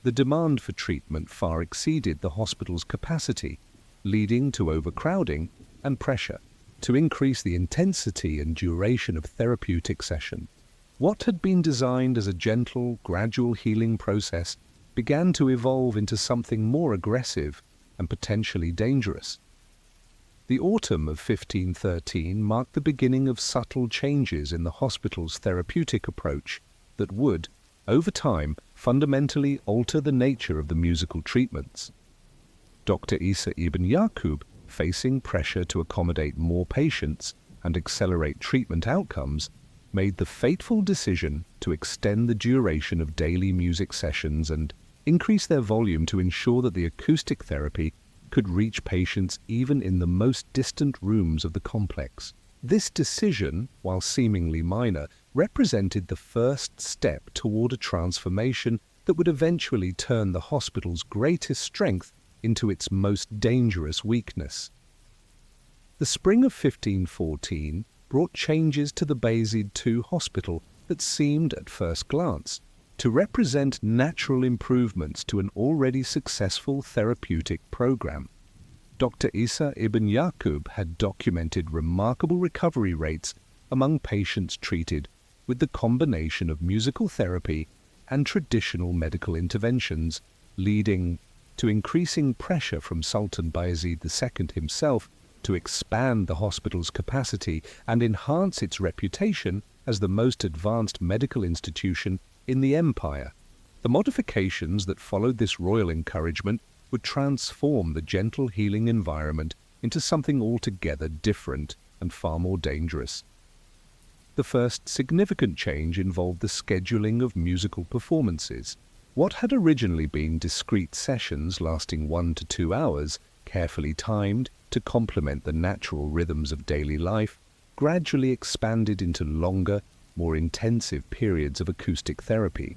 The demand for treatment far exceeded the hospital's capacity, leading to overcrowding and pressure to increase the intensity and duration of therapeutic session. What had been designed as a gentle, gradual healing process began to evolve into something more aggressive and potentially dangerous. The autumn of 1513 marked the beginning of subtle changes in the hospital's therapeutic approach that would, over time, fundamentally alter the nature of the musical treatments. Dr. Isa ibn Yaqub, facing pressure to accommodate more patients and accelerate treatment outcomes, made the fateful decision to extend the duration of daily music sessions and increase their volume to ensure that the acoustic therapy could reach patients even in the most distant rooms of the complex. This decision, while seemingly minor, represented the first step toward a transformation that would eventually turn the hospital's greatest strength into its most dangerous weakness. The spring of 1514 brought changes to the Bayezid II hospital that seemed, at first glance, to represent natural improvements to an already successful therapeutic program. Dr. Isa ibn Yaqub had documented remarkable recovery rates among patients treated with the combination of musical therapy and traditional medical interventions, leading to increasing pressure from Sultan Bayezid II himself to expand the hospital's capacity and enhance its reputation as the most advanced medical institution in the empire. The modifications that followed this royal encouragement would transform the gentle healing environment into something altogether different and far more dangerous. The first significant change involved the scheduling of musical performances. What had originally been discrete sessions lasting 1 to 2 hours, carefully timed to complement the natural rhythms of daily life, gradually expanded into longer, more intensive periods of acoustic therapy.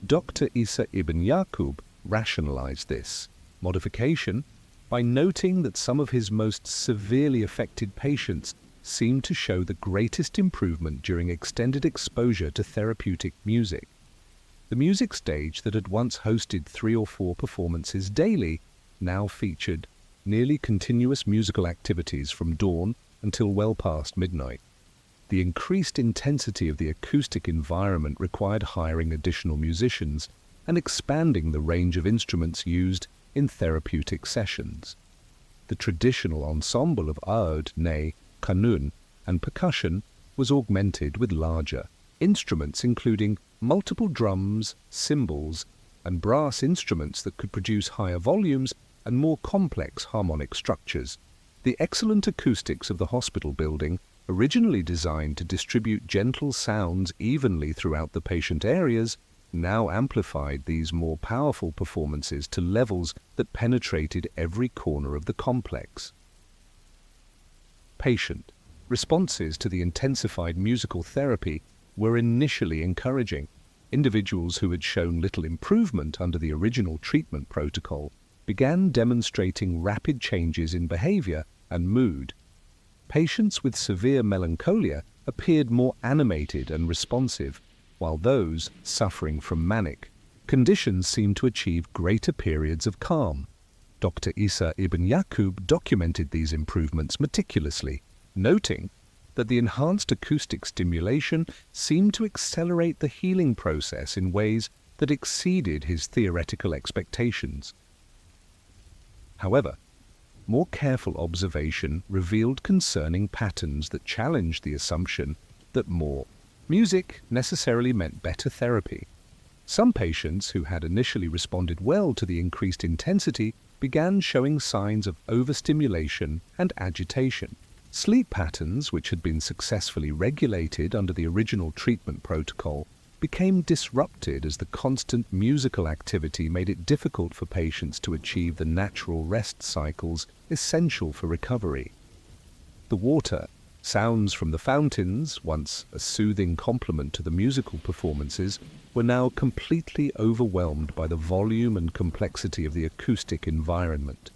Dr. Isa ibn Yaqub rationalized this modification by noting that some of his most severely affected patients seemed to show the greatest improvement during extended exposure to therapeutic music. The music stage that had once hosted 3 or 4 performances daily now featured nearly continuous musical activities from dawn until well past midnight. The increased intensity of the acoustic environment required hiring additional musicians and expanding the range of instruments used in therapeutic sessions. The traditional ensemble of oud, ney, kanun, and percussion was augmented with larger instruments including multiple drums, cymbals, and brass instruments that could produce higher volumes and more complex harmonic structures. The excellent acoustics of the hospital building, originally designed to distribute gentle sounds evenly throughout the patient areas, now amplified these more powerful performances to levels that penetrated every corner of the complex. Patient responses to the intensified musical therapy were initially encouraging. Individuals who had shown little improvement under the original treatment protocol began demonstrating rapid changes in behavior and mood. Patients with severe melancholia appeared more animated and responsive, while those suffering from manic conditions seemed to achieve greater periods of calm. Dr. Isa ibn Yaqub documented these improvements meticulously, noting that the enhanced acoustic stimulation seemed to accelerate the healing process in ways that exceeded his theoretical expectations. However, more careful observation revealed concerning patterns that challenged the assumption that more music necessarily meant better therapy. Some patients who had initially responded well to the increased intensity began showing signs of overstimulation and agitation. Sleep patterns, which had been successfully regulated under the original treatment protocol, became disrupted as the constant musical activity made it difficult for patients to achieve the natural rest cycles essential for recovery. The water, sounds from the fountains, once a soothing complement to the musical performances, were now completely overwhelmed by the volume and complexity of the acoustic environment.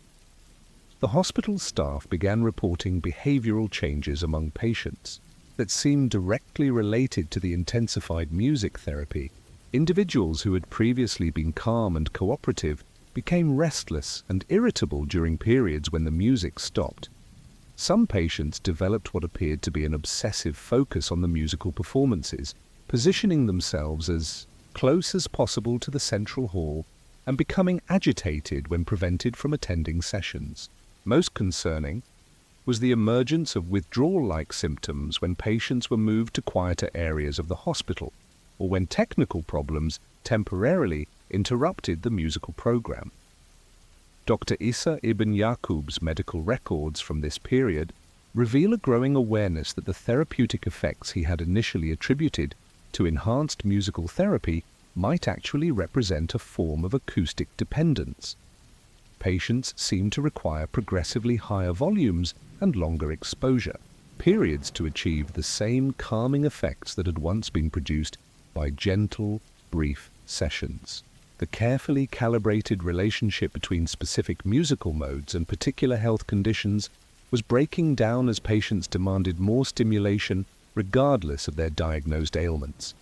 The hospital staff began reporting behavioral changes among patients that seemed directly related to the intensified music therapy. Individuals who had previously been calm and cooperative became restless and irritable during periods when the music stopped. Some patients developed what appeared to be an obsessive focus on the musical performances, positioning themselves as close as possible to the central hall and becoming agitated when prevented from attending sessions. Most concerning was the emergence of withdrawal-like symptoms when patients were moved to quieter areas of the hospital, or when technical problems temporarily interrupted the musical program. Dr. Isa ibn Yaqub's medical records from this period reveal a growing awareness that the therapeutic effects he had initially attributed to enhanced musical therapy might actually represent a form of acoustic dependence. Patients seemed to require progressively higher volumes and longer exposure periods to achieve the same calming effects that had once been produced by gentle, brief sessions. The carefully calibrated relationship between specific musical modes and particular health conditions was breaking down as patients demanded more stimulation regardless of their diagnosed ailments.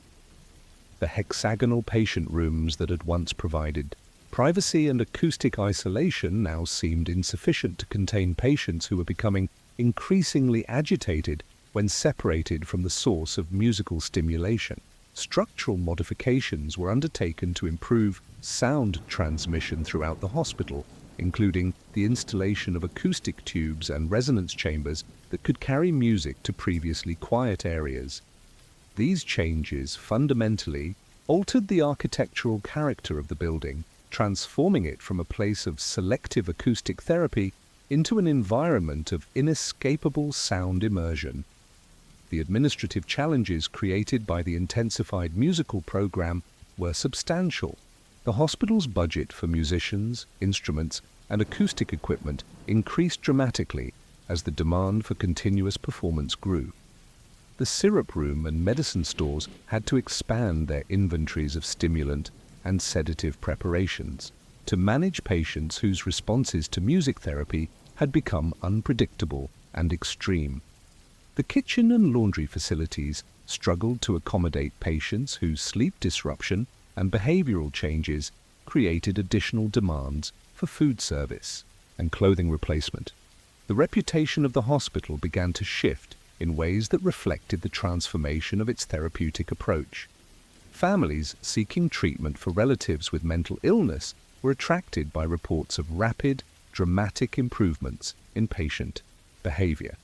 The hexagonal patient rooms that had once provided privacy and acoustic isolation now seemed insufficient to contain patients who were becoming increasingly agitated when separated from the source of musical stimulation. Structural modifications were undertaken to improve sound transmission throughout the hospital, including the installation of acoustic tubes and resonance chambers that could carry music to previously quiet areas. These changes fundamentally altered the architectural character of the building, transforming it from a place of selective acoustic therapy into an environment of inescapable sound immersion. The administrative challenges created by the intensified musical program were substantial. The hospital's budget for musicians, instruments, and acoustic equipment increased dramatically as the demand for continuous performance grew. The syrup room and medicine stores had to expand their inventories of stimulant and sedative preparations to manage patients whose responses to music therapy had become unpredictable and extreme. The kitchen and laundry facilities struggled to accommodate patients whose sleep disruption and behavioral changes created additional demands for food service and clothing replacement. The reputation of the hospital began to shift in ways that reflected the transformation of its therapeutic approach. Families seeking treatment for relatives with mental illness were attracted by reports of rapid, dramatic improvements in patient behavior.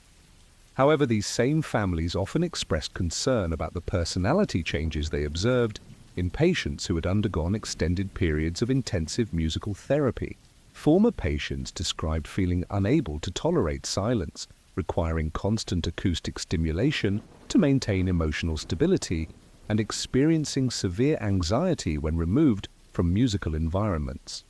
However, these same families often expressed concern about the personality changes they observed in patients who had undergone extended periods of intensive musical therapy. Former patients described feeling unable to tolerate silence, requiring constant acoustic stimulation to maintain emotional stability, and experiencing severe anxiety when removed from musical environments.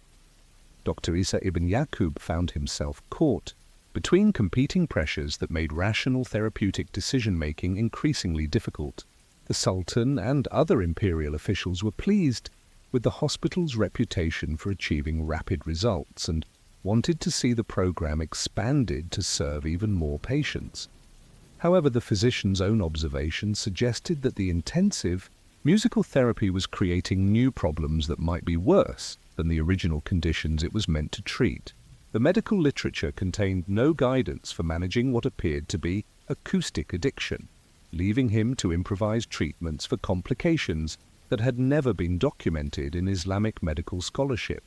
Dr. Isa ibn Yaqub found himself caught between competing pressures that made rational therapeutic decision-making increasingly difficult. The Sultan and other imperial officials were pleased with the hospital's reputation for achieving rapid results and wanted to see the program expanded to serve even more patients. However, the physician's own observations suggested that the intensive, Musical therapy was creating new problems that might be worse than the original conditions it was meant to treat. The medical literature contained no guidance for managing what appeared to be acoustic addiction, leaving him to improvise treatments for complications that had never been documented in Islamic medical scholarship.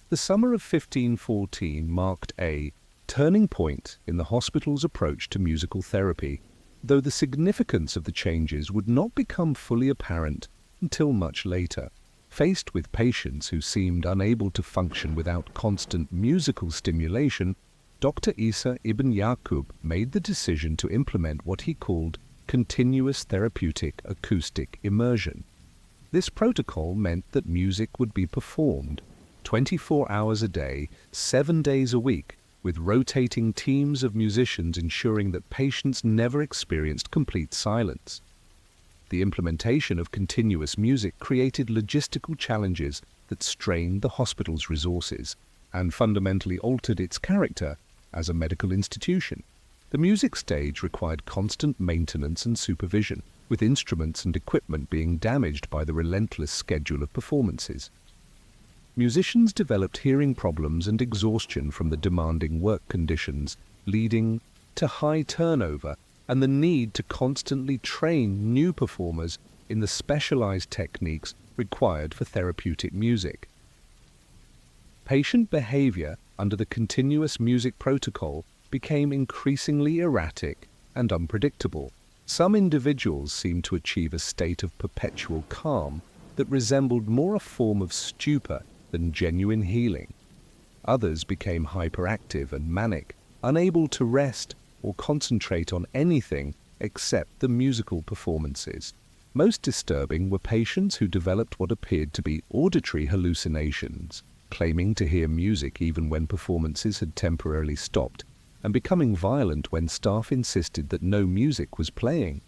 The summer of 1514 marked a turning point in the hospital's approach to musical therapy, though the significance of the changes would not become fully apparent until much later. Faced with patients who seemed unable to function without constant musical stimulation, Dr. Isa ibn Yaqub made the decision to implement what he called continuous therapeutic acoustic immersion. This protocol meant that music would be performed 24 hours a day, 7 days a week, with rotating teams of musicians ensuring that patients never experienced complete silence. The implementation of continuous music created logistical challenges that strained the hospital's resources and fundamentally altered its character as a medical institution. The music stage required constant maintenance and supervision, with instruments and equipment being damaged by the relentless schedule of performances. Musicians developed hearing problems and exhaustion from the demanding work conditions, leading to high turnover and the need to constantly train new performers in the specialized techniques required for therapeutic music. Patient behavior under the continuous music protocol became increasingly erratic and unpredictable. Some individuals seemed to achieve a state of perpetual calm that resembled more a form of stupor than genuine healing. Others became hyperactive and manic, unable to rest or concentrate on anything except the musical performances. Most disturbing were patients who developed what appeared to be auditory hallucinations, claiming to hear music even when performances had temporarily stopped, and becoming violent when staff insisted that no music was playing.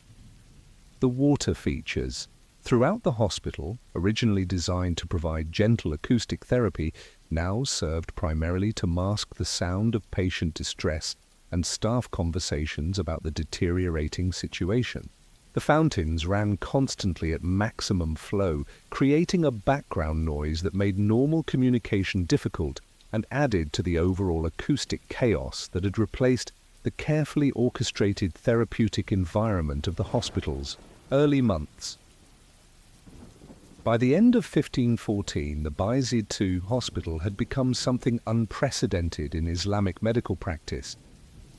The water features throughout the hospital, originally designed to provide gentle acoustic therapy, now served primarily to mask the sound of patient distress and staff conversations about the deteriorating situation. The fountains ran constantly at maximum flow, creating a background noise that made normal communication difficult and added to the overall acoustic chaos that had replaced the carefully orchestrated therapeutic environment of the hospital's early months. By the end of 1514, the Bayezid II hospital had become something unprecedented in Islamic medical practice,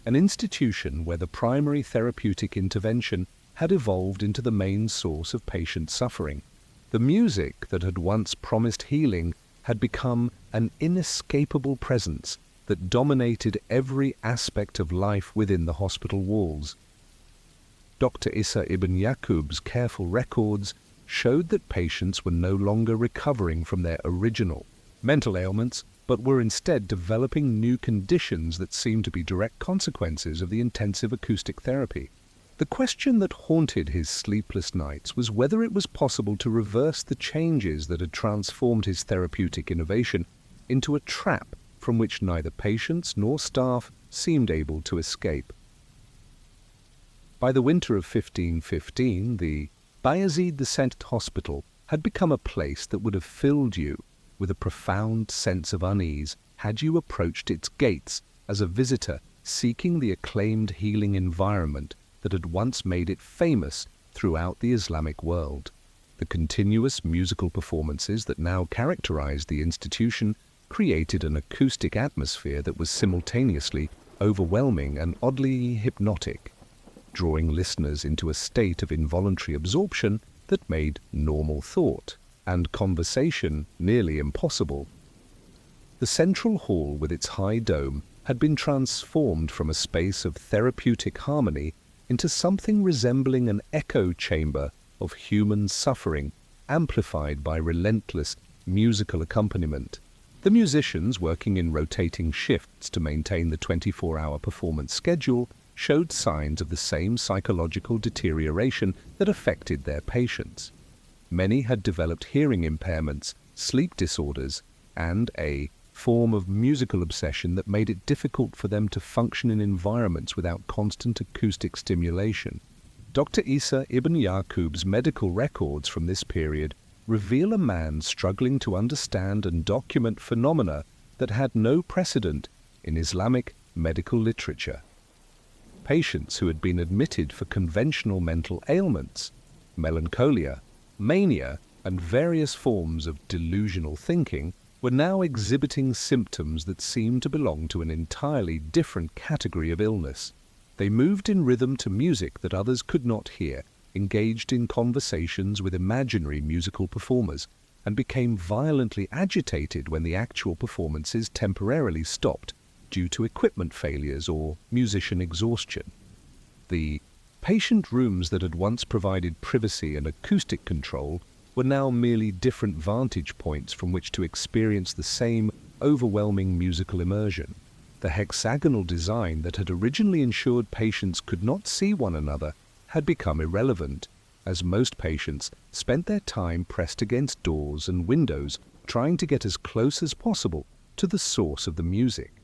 an institution where the primary therapeutic intervention had evolved into the main source of patient suffering. The music that had once promised healing had become an inescapable presence that dominated every aspect of life within the hospital walls. Dr. Isa ibn Yaqub's careful records showed that patients were no longer recovering from their original mental ailments, but were instead developing new conditions that seemed to be direct consequences of the intensive acoustic therapy. The question that haunted his sleepless nights was whether it was possible to reverse the changes that had transformed his therapeutic innovation into a trap from which neither patients nor staff seemed able to escape. By the winter of 1515, the Bayezid II Hospital had become a place that would have filled you with a profound sense of unease had you approached its gates as a visitor seeking the acclaimed healing environment that had once made it famous throughout the Islamic world. The continuous musical performances that now characterized the institution created an acoustic atmosphere that was simultaneously overwhelming and oddly hypnotic, drawing listeners into a state of involuntary absorption that made normal thought and conversation nearly impossible. The central hall with its high dome had been transformed from a space of therapeutic harmony into something resembling an echo chamber of human suffering, amplified by relentless musical accompaniment. The musicians, working in rotating shifts to maintain the 24-hour performance schedule, showed signs of the same psychological deterioration that affected their patients. Many had developed hearing impairments, sleep disorders, and a form of musical obsession that made it difficult for them to function in environments without constant acoustic stimulation. Dr. Isa ibn Yaqub's medical records from this period reveal a man struggling to understand and document phenomena that had no precedent in Islamic medical literature. Patients who had been admitted for conventional mental ailments, melancholia, mania, and various forms of delusional thinking were now exhibiting symptoms that seemed to belong to an entirely different category of illness. They moved in rhythm to music that others could not hear, engaged in conversations with imaginary musical performers, and became violently agitated when the actual performances temporarily stopped due to equipment failures or musician exhaustion. The patient rooms that had once provided privacy and acoustic control were now merely different vantage points from which to experience the same overwhelming musical immersion. The hexagonal design that had originally ensured patients could not see one another had become irrelevant, as most patients spent their time pressed against doors and windows trying to get as close as possible to the source of the music.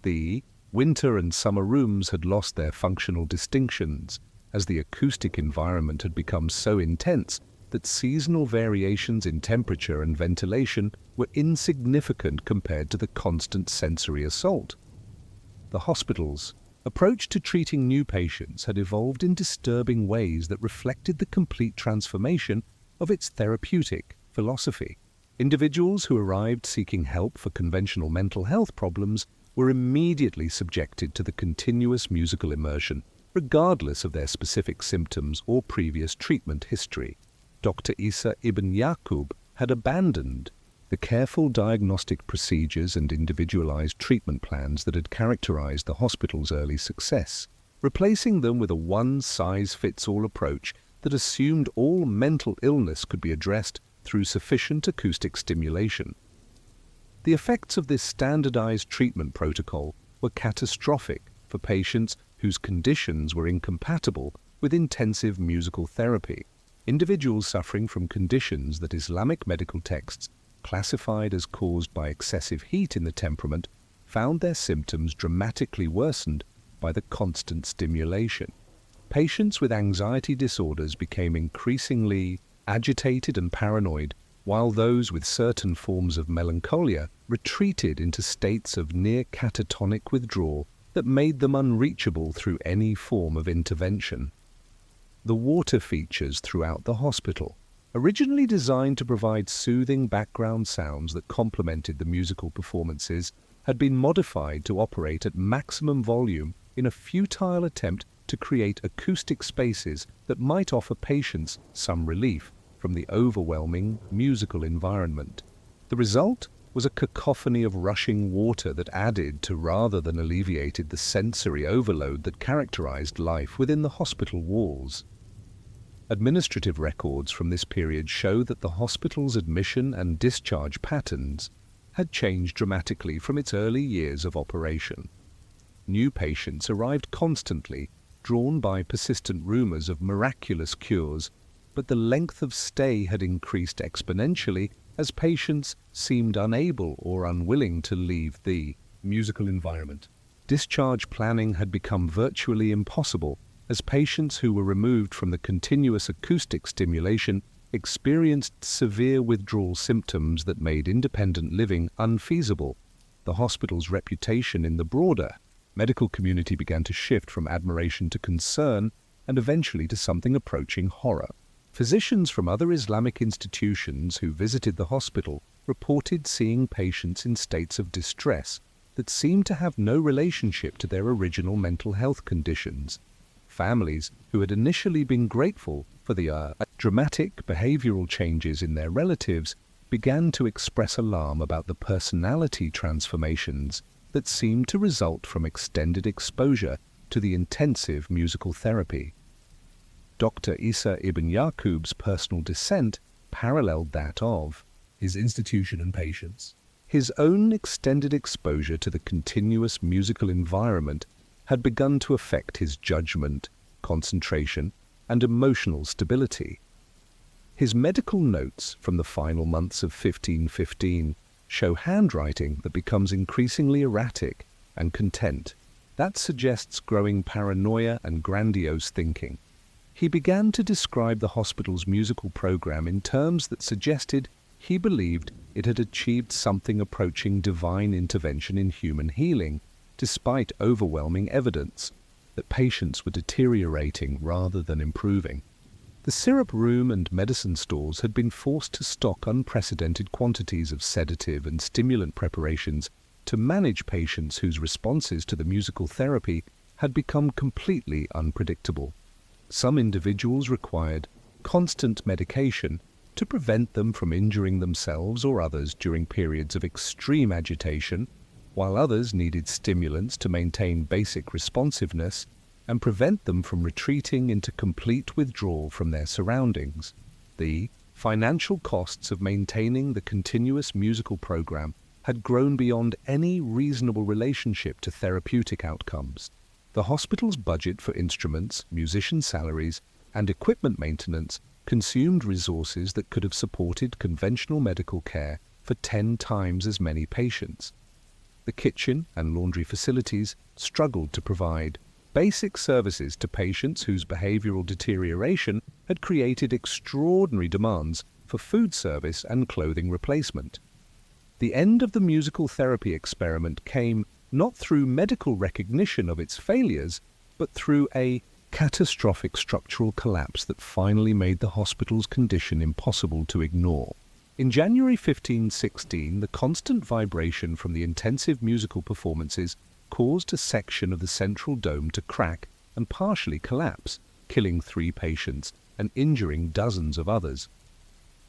The winter and summer rooms had lost their functional distinctions, as the acoustic environment had become so intense that seasonal variations in temperature and ventilation were insignificant compared to the constant sensory assault. The hospital's approach to treating new patients had evolved in disturbing ways that reflected the complete transformation of its therapeutic philosophy. Individuals who arrived seeking help for conventional mental health problems were immediately subjected to the continuous musical immersion, regardless of their specific symptoms or previous treatment history. Dr. Isa ibn Yaqub had abandoned the careful diagnostic procedures and individualized treatment plans that had characterized the hospital's early success, replacing them with a one-size-fits-all approach that assumed all mental illness could be addressed through sufficient acoustic stimulation. The effects of this standardized treatment protocol were catastrophic for patients whose conditions were incompatible with intensive musical therapy. Individuals suffering from conditions that Islamic medical texts classified as caused by excessive heat in the temperament found their symptoms dramatically worsened by the constant stimulation. Patients with anxiety disorders became increasingly agitated and paranoid, while those with certain forms of melancholia retreated into states of near catatonic withdrawal that made them unreachable through any form of intervention. The water features throughout the hospital, originally designed to provide soothing background sounds that complemented the musical performances, had been modified to operate at maximum volume in a futile attempt to create acoustic spaces that might offer patients some relief from the overwhelming musical environment. The result was a cacophony of rushing water that added to rather than alleviated the sensory overload that characterized life within the hospital walls. Administrative records from this period show that the hospital's admission and discharge patterns had changed dramatically from its early years of operation. New patients arrived constantly, drawn by persistent rumors of miraculous cures, but the length of stay had increased exponentially as patients seemed unable or unwilling to leave the musical environment. Discharge planning had become virtually impossible as patients who were removed from the continuous acoustic stimulation experienced severe withdrawal symptoms that made independent living unfeasible. The hospital's reputation in the broader medical community began to shift from admiration to concern and eventually to something approaching horror. Physicians from other Islamic institutions who visited the hospital reported seeing patients in states of distress that seemed to have no relationship to their original mental health conditions. Families who had initially been grateful for the dramatic behavioral changes in their relatives began to express alarm about the personality transformations that seemed to result from extended exposure to the intensive musical therapy. Dr. Isa ibn Yaqub's personal descent paralleled that of his institution and patients. His own extended exposure to the continuous musical environment had begun to affect his judgment, concentration, and emotional stability. His medical notes from the final months of 1515 show handwriting that becomes increasingly erratic and content. That suggests growing paranoia and grandiose thinking. He began to describe the hospital's musical program in terms that suggested he believed it had achieved something approaching divine intervention in human healing, despite overwhelming evidence that patients were deteriorating rather than improving. The syrup room and medicine stores had been forced to stock unprecedented quantities of sedative and stimulant preparations to manage patients whose responses to the musical therapy had become completely unpredictable. Some individuals required constant medication to prevent them from injuring themselves or others during periods of extreme agitation, while others needed stimulants to maintain basic responsiveness and prevent them from retreating into complete withdrawal from their surroundings. The financial costs of maintaining the continuous musical program had grown beyond any reasonable relationship to therapeutic outcomes. The hospital's budget for instruments, musician salaries, and equipment maintenance consumed resources that could have supported conventional medical care for 10 times as many patients. The kitchen and laundry facilities struggled to provide basic services to patients whose behavioral deterioration had created extraordinary demands for food service and clothing replacement. The end of the musical therapy experiment came not through medical recognition of its failures, but through a catastrophic structural collapse that finally made the hospital's condition impossible to ignore. In January 1516, the constant vibration from the intensive musical performances caused a section of the central dome to crack and partially collapse, killing 3 patients and injuring dozens of others.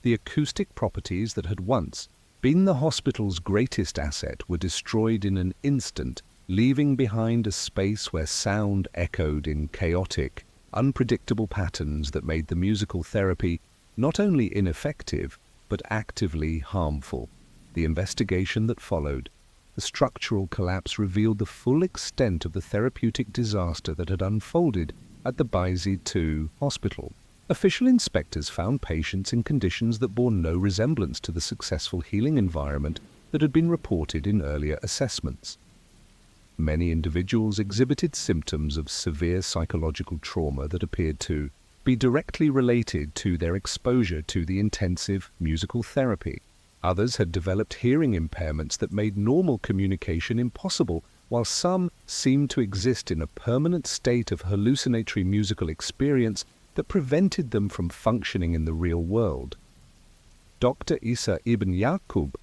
The acoustic properties that had once been the hospital's greatest asset were destroyed in an instant, leaving behind a space where sound echoed in chaotic, unpredictable patterns that made the musical therapy not only ineffective, but actively harmful. The investigation that followed, the structural collapse, revealed the full extent of the therapeutic disaster that had unfolded at the Bayezid II hospital. Official inspectors found patients in conditions that bore no resemblance to the successful healing environment that had been reported in earlier assessments. Many individuals exhibited symptoms of severe psychological trauma that appeared to be directly related to their exposure to the intensive musical therapy. Others had developed hearing impairments that made normal communication impossible, while some seemed to exist in a permanent state of hallucinatory musical experience that prevented them from functioning in the real world. Dr. Isa ibn Yaqub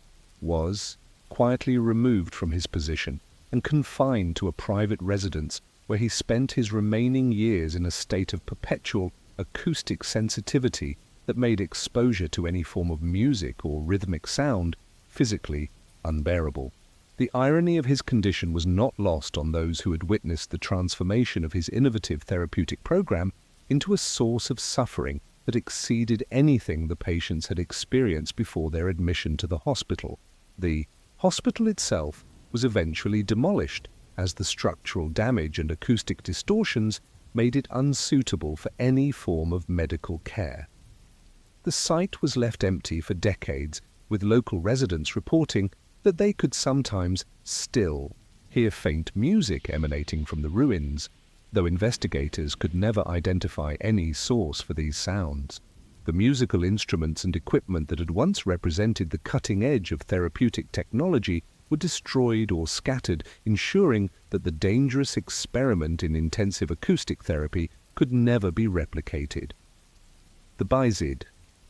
was quietly removed from his position and confined to a private residence where he spent his remaining years in a state of perpetual acoustic sensitivity that made exposure to any form of music or rhythmic sound physically unbearable. The irony of his condition was not lost on those who had witnessed the transformation of his innovative therapeutic program into a source of suffering that exceeded anything the patients had experienced before their admission to the hospital. The hospital itself was eventually demolished as the structural damage and acoustic distortions made it unsuitable for any form of medical care. The site was left empty for decades, with local residents reporting that they could sometimes still hear faint music emanating from the ruins, though investigators could never identify any source for these sounds. The musical instruments and equipment that had once represented the cutting edge of therapeutic technology were destroyed or scattered, ensuring that the dangerous experiment in intensive acoustic therapy could never be replicated. The Bayezid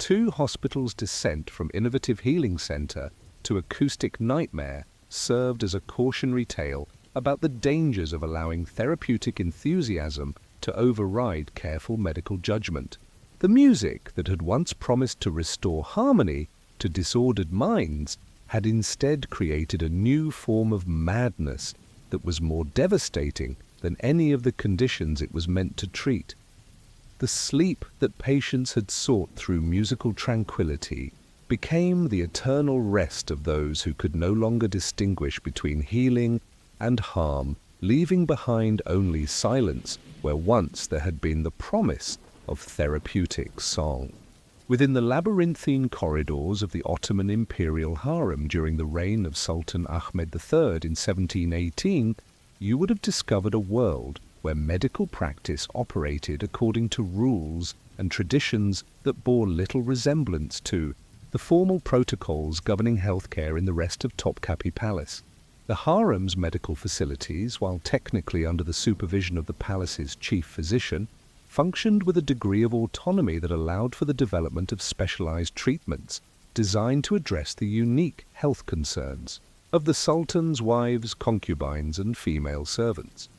II hospital's descent from innovative healing center to acoustic nightmare served as a cautionary tale about the dangers of allowing therapeutic enthusiasm to override careful medical judgment. The music that had once promised to restore harmony to disordered minds had instead created a new form of madness that was more devastating than any of the conditions it was meant to treat. The sleep that patients had sought through musical tranquility became the eternal rest of those who could no longer distinguish between healing and harm, leaving behind only silence where once there had been the promise of therapeutic song. Within the labyrinthine corridors of the Ottoman imperial harem during the reign of Sultan Ahmed III in 1718, you would have discovered a world where medical practice operated according to rules and traditions that bore little resemblance to the formal protocols governing healthcare in the rest of Topkapi Palace. The harem's medical facilities, while technically under the supervision of the palace's chief physician, functioned with a degree of autonomy that allowed for the development of specialized treatments designed to address the unique health concerns of the sultan's wives, concubines, and female servants.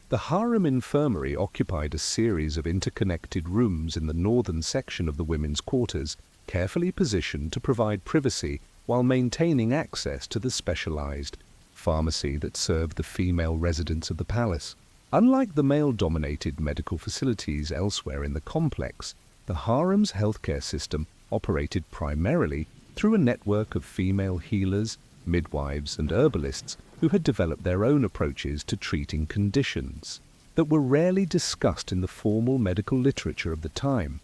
The harem infirmary occupied a series of interconnected rooms in the northern section of the women's quarters, carefully positioned to provide privacy while maintaining access to the specialized pharmacy that served the female residents of the palace. Unlike the male-dominated medical facilities elsewhere in the complex, the harem's healthcare system operated primarily through a network of female healers, midwives, and herbalists who had developed their own approaches to treating conditions that were rarely discussed in the formal medical literature of the time.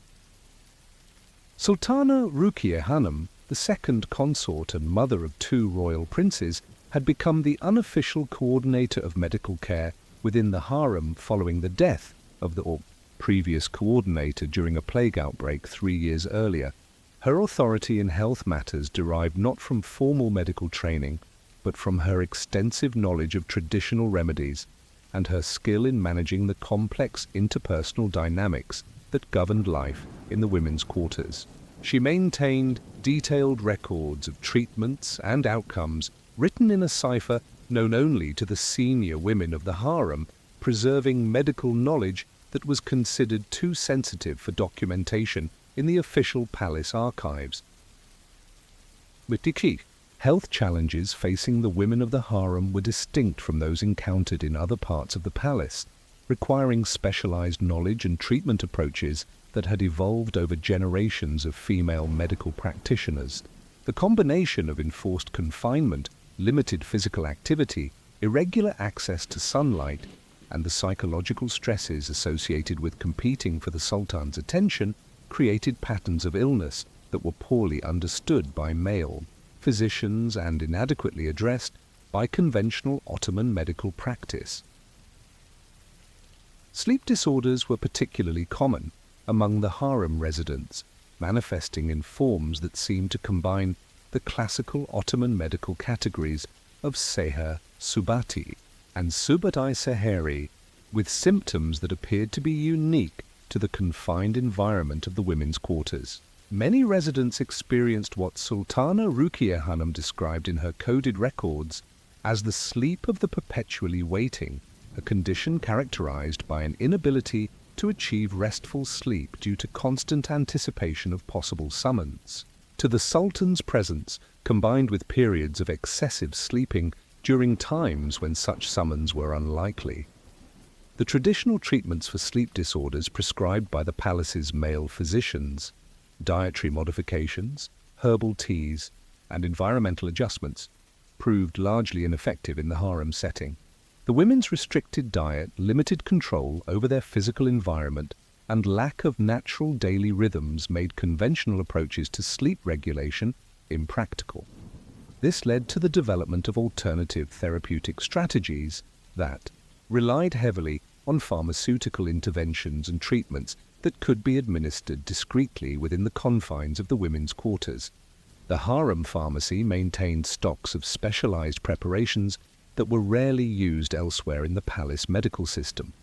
Sultana Ruqayya Hanum, the second consort and mother of two royal princes, had become the unofficial coordinator of medical care within the harem following the death of the previous coordinator during a plague outbreak 3 years earlier. Her authority in health matters derived not from formal medical training, but from her extensive knowledge of traditional remedies and her skill in managing the complex interpersonal dynamics that governed life in the women's quarters. She maintained detailed records of treatments and outcomes written in a cipher known only to the senior women of the harem, preserving medical knowledge that was considered too sensitive for documentation in the official palace archives. Health challenges facing the women of the harem were distinct from those encountered in other parts of the palace, requiring specialized knowledge and treatment approaches that had evolved over generations of female medical practitioners. The combination of enforced confinement, limited physical activity, irregular access to sunlight, and the psychological stresses associated with competing for the sultan's attention created patterns of illness that were poorly understood by male physicians and inadequately addressed by conventional Ottoman medical practice. Sleep disorders were particularly common among the harem residents, manifesting in forms that seemed to combine the classical Ottoman medical categories of seher subati and subat-i seheri, with symptoms that appeared to be unique to the confined environment of the women's quarters. Many residents experienced what Sultana Ruqayya Hanum described in her coded records as the sleep of the perpetually waiting, a condition characterized by an inability to achieve restful sleep due to constant anticipation of possible summons to the Sultan's presence, combined with periods of excessive sleeping during times when such summons were unlikely. The traditional treatments for sleep disorders prescribed by the palace's male physicians, dietary modifications, herbal teas, and environmental adjustments, proved largely ineffective in the harem setting. The women's restricted diet, limited control over their physical environment, and lack of natural daily rhythms made conventional approaches to sleep regulation impractical. This led to the development of alternative therapeutic strategies that relied heavily on pharmaceutical interventions and treatments that could be administered discreetly within the confines of the women's quarters. The harem pharmacy maintained stocks of specialized preparations that were rarely used elsewhere in the palace medical system.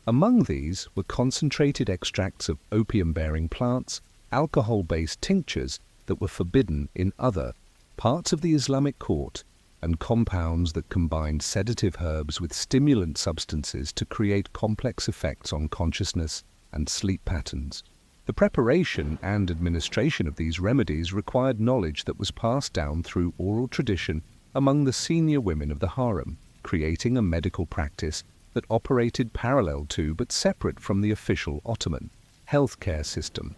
Among these were concentrated extracts of opium-bearing plants, alcohol-based tinctures that were forbidden in other parts of the Islamic court, and compounds that combined sedative herbs with stimulant substances to create complex effects on consciousness and sleep patterns. The preparation and administration of these remedies required knowledge that was passed down through oral tradition among the senior women of the harem, creating a medical practice that operated parallel to but separate from the official Ottoman healthcare system.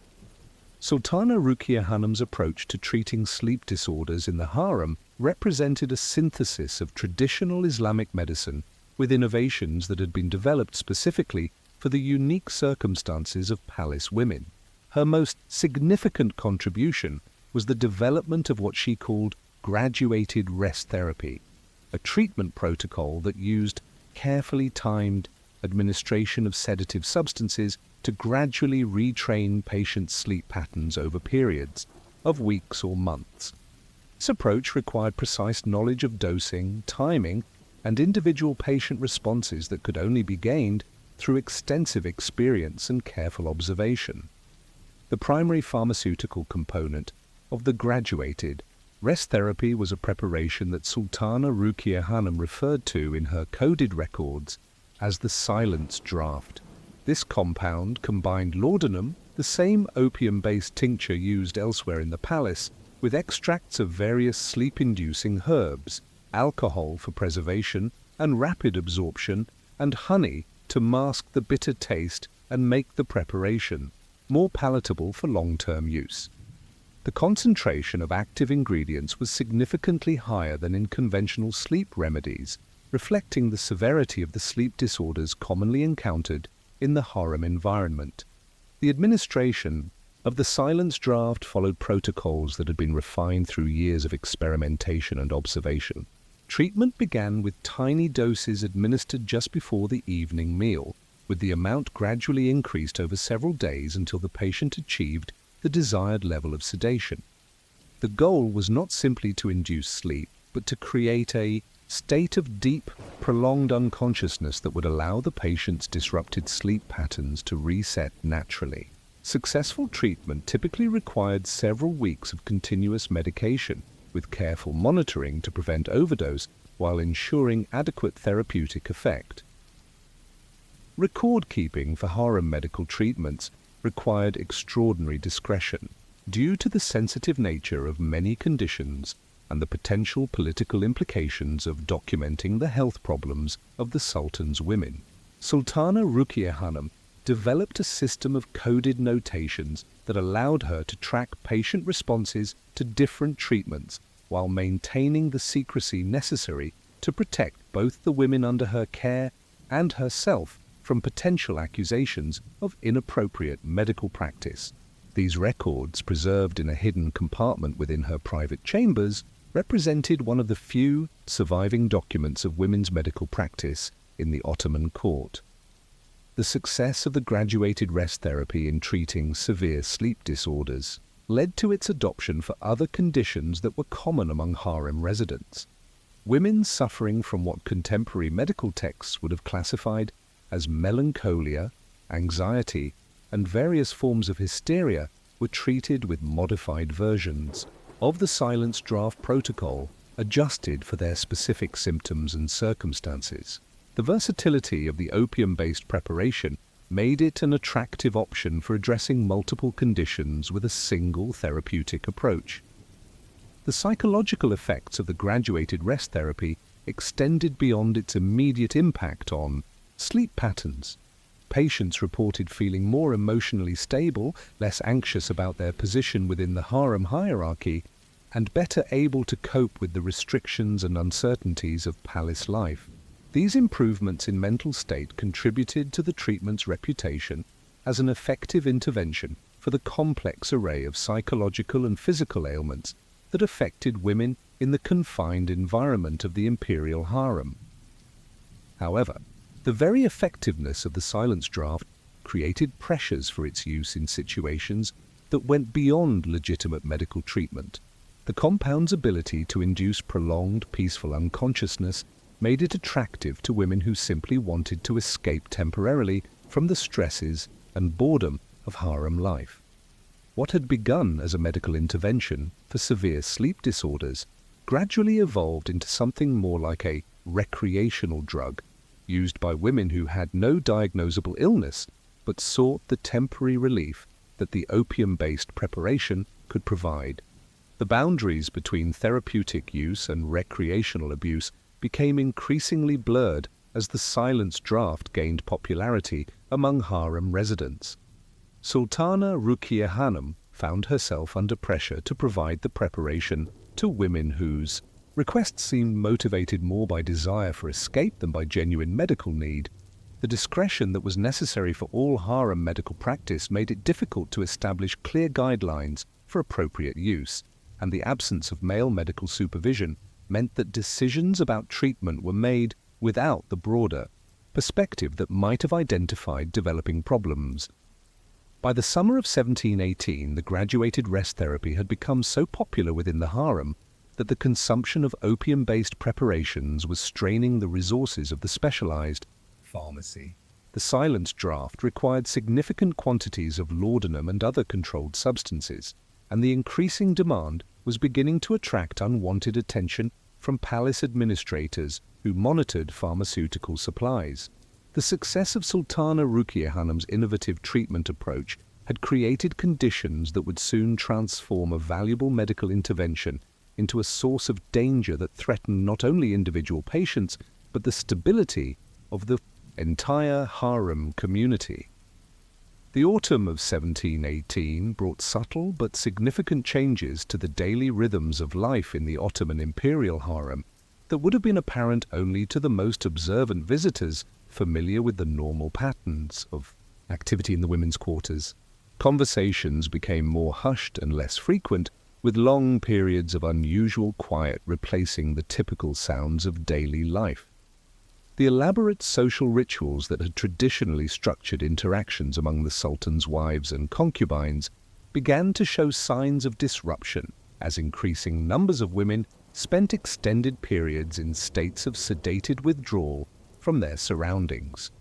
Sultana Ruqayya Hanum's approach to treating sleep disorders in the harem represented a synthesis of traditional Islamic medicine with innovations that had been developed specifically for the unique circumstances of palace women. Her most significant contribution was the development of what she called graduated rest therapy, a treatment protocol that used carefully timed administration of sedative substances to gradually retrain patients' sleep patterns over periods of weeks or months. This approach required precise knowledge of dosing, timing, and individual patient responses that could only be gained through extensive experience and careful observation. The primary pharmaceutical component of the graduated rest therapy was a preparation that Sultana Ruqia Hanım referred to in her coded records as the silence draft. This compound combined laudanum, the same opium-based tincture used elsewhere in the palace, with extracts of various sleep-inducing herbs, alcohol for preservation and rapid absorption, and honey to mask the bitter taste and make the preparation more palatable for long-term use. The concentration of active ingredients was significantly higher than in conventional sleep remedies, reflecting the severity of the sleep disorders commonly encountered in the harem environment. The administration of the silence draft followed protocols that had been refined through years of experimentation and observation. Treatment began with tiny doses administered just before the evening meal, with the amount gradually increased over several days until the patient achieved the desired level of sedation. The goal was not simply to induce sleep, but to create a state of deep, prolonged unconsciousness that would allow the patient's disrupted sleep patterns to reset naturally. Successful treatment typically required several weeks of continuous medication, with careful monitoring to prevent overdose while ensuring adequate therapeutic effect. Record-keeping for harem medical treatments required extraordinary discretion due to the sensitive nature of many conditions and the potential political implications of documenting the health problems of the Sultan's women. Sultana Ruqia Hanım developed a system of coded notations that allowed her to track patient responses to different treatments while maintaining the secrecy necessary to protect both the women under her care and herself from potential accusations of inappropriate medical practice. These records, preserved in a hidden compartment within her private chambers, represented one of the few surviving documents of women's medical practice in the Ottoman court. The success of the graduated rest therapy in treating severe sleep disorders led to its adoption for other conditions that were common among harem residents. Women suffering from what contemporary medical texts would have classified as melancholia, anxiety, and various forms of hysteria were treated with modified versions of the silence draft protocol, adjusted for their specific symptoms and circumstances. The versatility of the opium-based preparation made it an attractive option for addressing multiple conditions with a single therapeutic approach. The psychological effects of the graduated rest therapy extended beyond its immediate impact on sleep patterns. Patients reported feeling more emotionally stable, less anxious about their position within the harem hierarchy, and better able to cope with the restrictions and uncertainties of palace life. These improvements in mental state contributed to the treatment's reputation as an effective intervention for the complex array of psychological and physical ailments that affected women in the confined environment of the imperial harem. However, the very effectiveness of the silence draft created pressures for its use in situations that went beyond legitimate medical treatment. The compound's ability to induce prolonged, peaceful unconsciousness made it attractive to women who simply wanted to escape temporarily from the stresses and boredom of harem life. What had begun as a medical intervention for severe sleep disorders gradually evolved into something more like a recreational drug used by women who had no diagnosable illness but sought the temporary relief that the opium-based preparation could provide. The boundaries between therapeutic use and recreational abuse became increasingly blurred as the silence draft gained popularity among harem residents. Sultana Ruqia Hanım found herself under pressure to provide the preparation to women whose requests seemed motivated more by desire for escape than by genuine medical need. The discretion that was necessary for all harem medical practice made it difficult to establish clear guidelines for appropriate use, and the absence of male medical supervision meant that decisions about treatment were made without the broader perspective that might have identified developing problems. By the summer of 1718, the graduated rest therapy had become so popular within the harem that the consumption of opium-based preparations was straining the resources of the specialized pharmacy. The silence draft required significant quantities of laudanum and other controlled substances, and the increasing demand was beginning to attract unwanted attention from palace administrators who monitored pharmaceutical supplies. The success of Sultana Ruqayya Hanum's innovative treatment approach had created conditions that would soon transform a valuable medical intervention into a source of danger that threatened not only individual patients, but the stability of the entire harem community. The autumn of 1718 brought subtle but significant changes to the daily rhythms of life in the Ottoman imperial harem that would have been apparent only to the most observant visitors familiar with the normal patterns of activity in the women's quarters. Conversations became more hushed and less frequent, with long periods of unusual quiet replacing the typical sounds of daily life. The elaborate social rituals that had traditionally structured interactions among the Sultan's wives and concubines began to show signs of disruption as increasing numbers of women spent extended periods in states of sedated withdrawal from their surroundings.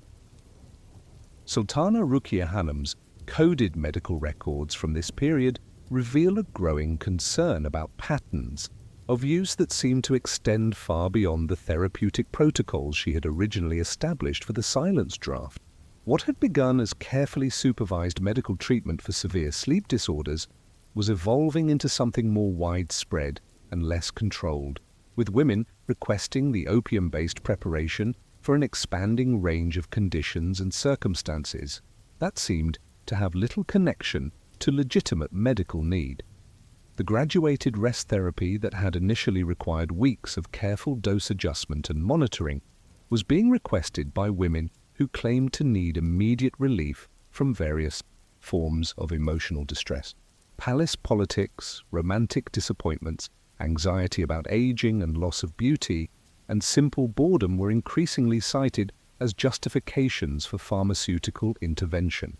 Sultana Ruqayya Hanum's coded medical records from this period reveal a growing concern about patterns of use that seemed to extend far beyond the therapeutic protocols she had originally established for the silence draft. What had begun as carefully supervised medical treatment for severe sleep disorders was evolving into something more widespread and less controlled, with women requesting the opium-based preparation for an expanding range of conditions and circumstances that seemed to have little connection to legitimate medical need. The graduated rest therapy that had initially required weeks of careful dose adjustment and monitoring was being requested by women who claimed to need immediate relief from various forms of emotional distress. Palace politics, romantic disappointments, anxiety about aging and loss of beauty, and simple boredom were increasingly cited as justifications for pharmaceutical intervention.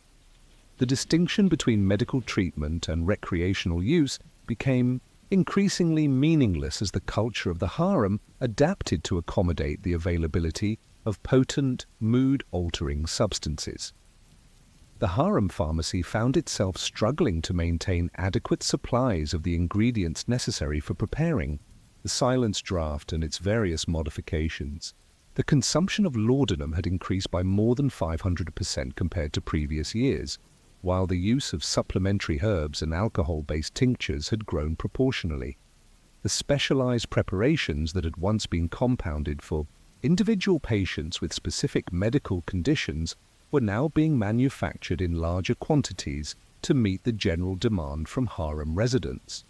The distinction between medical treatment and recreational use became increasingly meaningless as the culture of the harem adapted to accommodate the availability of potent, mood-altering substances. The harem pharmacy found itself struggling to maintain adequate supplies of the ingredients necessary for preparing the silence draft and its various modifications. The consumption of laudanum had increased by more than 500% compared to previous years, while the use of supplementary herbs and alcohol-based tinctures had grown proportionally. The specialized preparations that had once been compounded for individual patients with specific medical conditions were now being manufactured in larger quantities to meet the general demand from harem residents.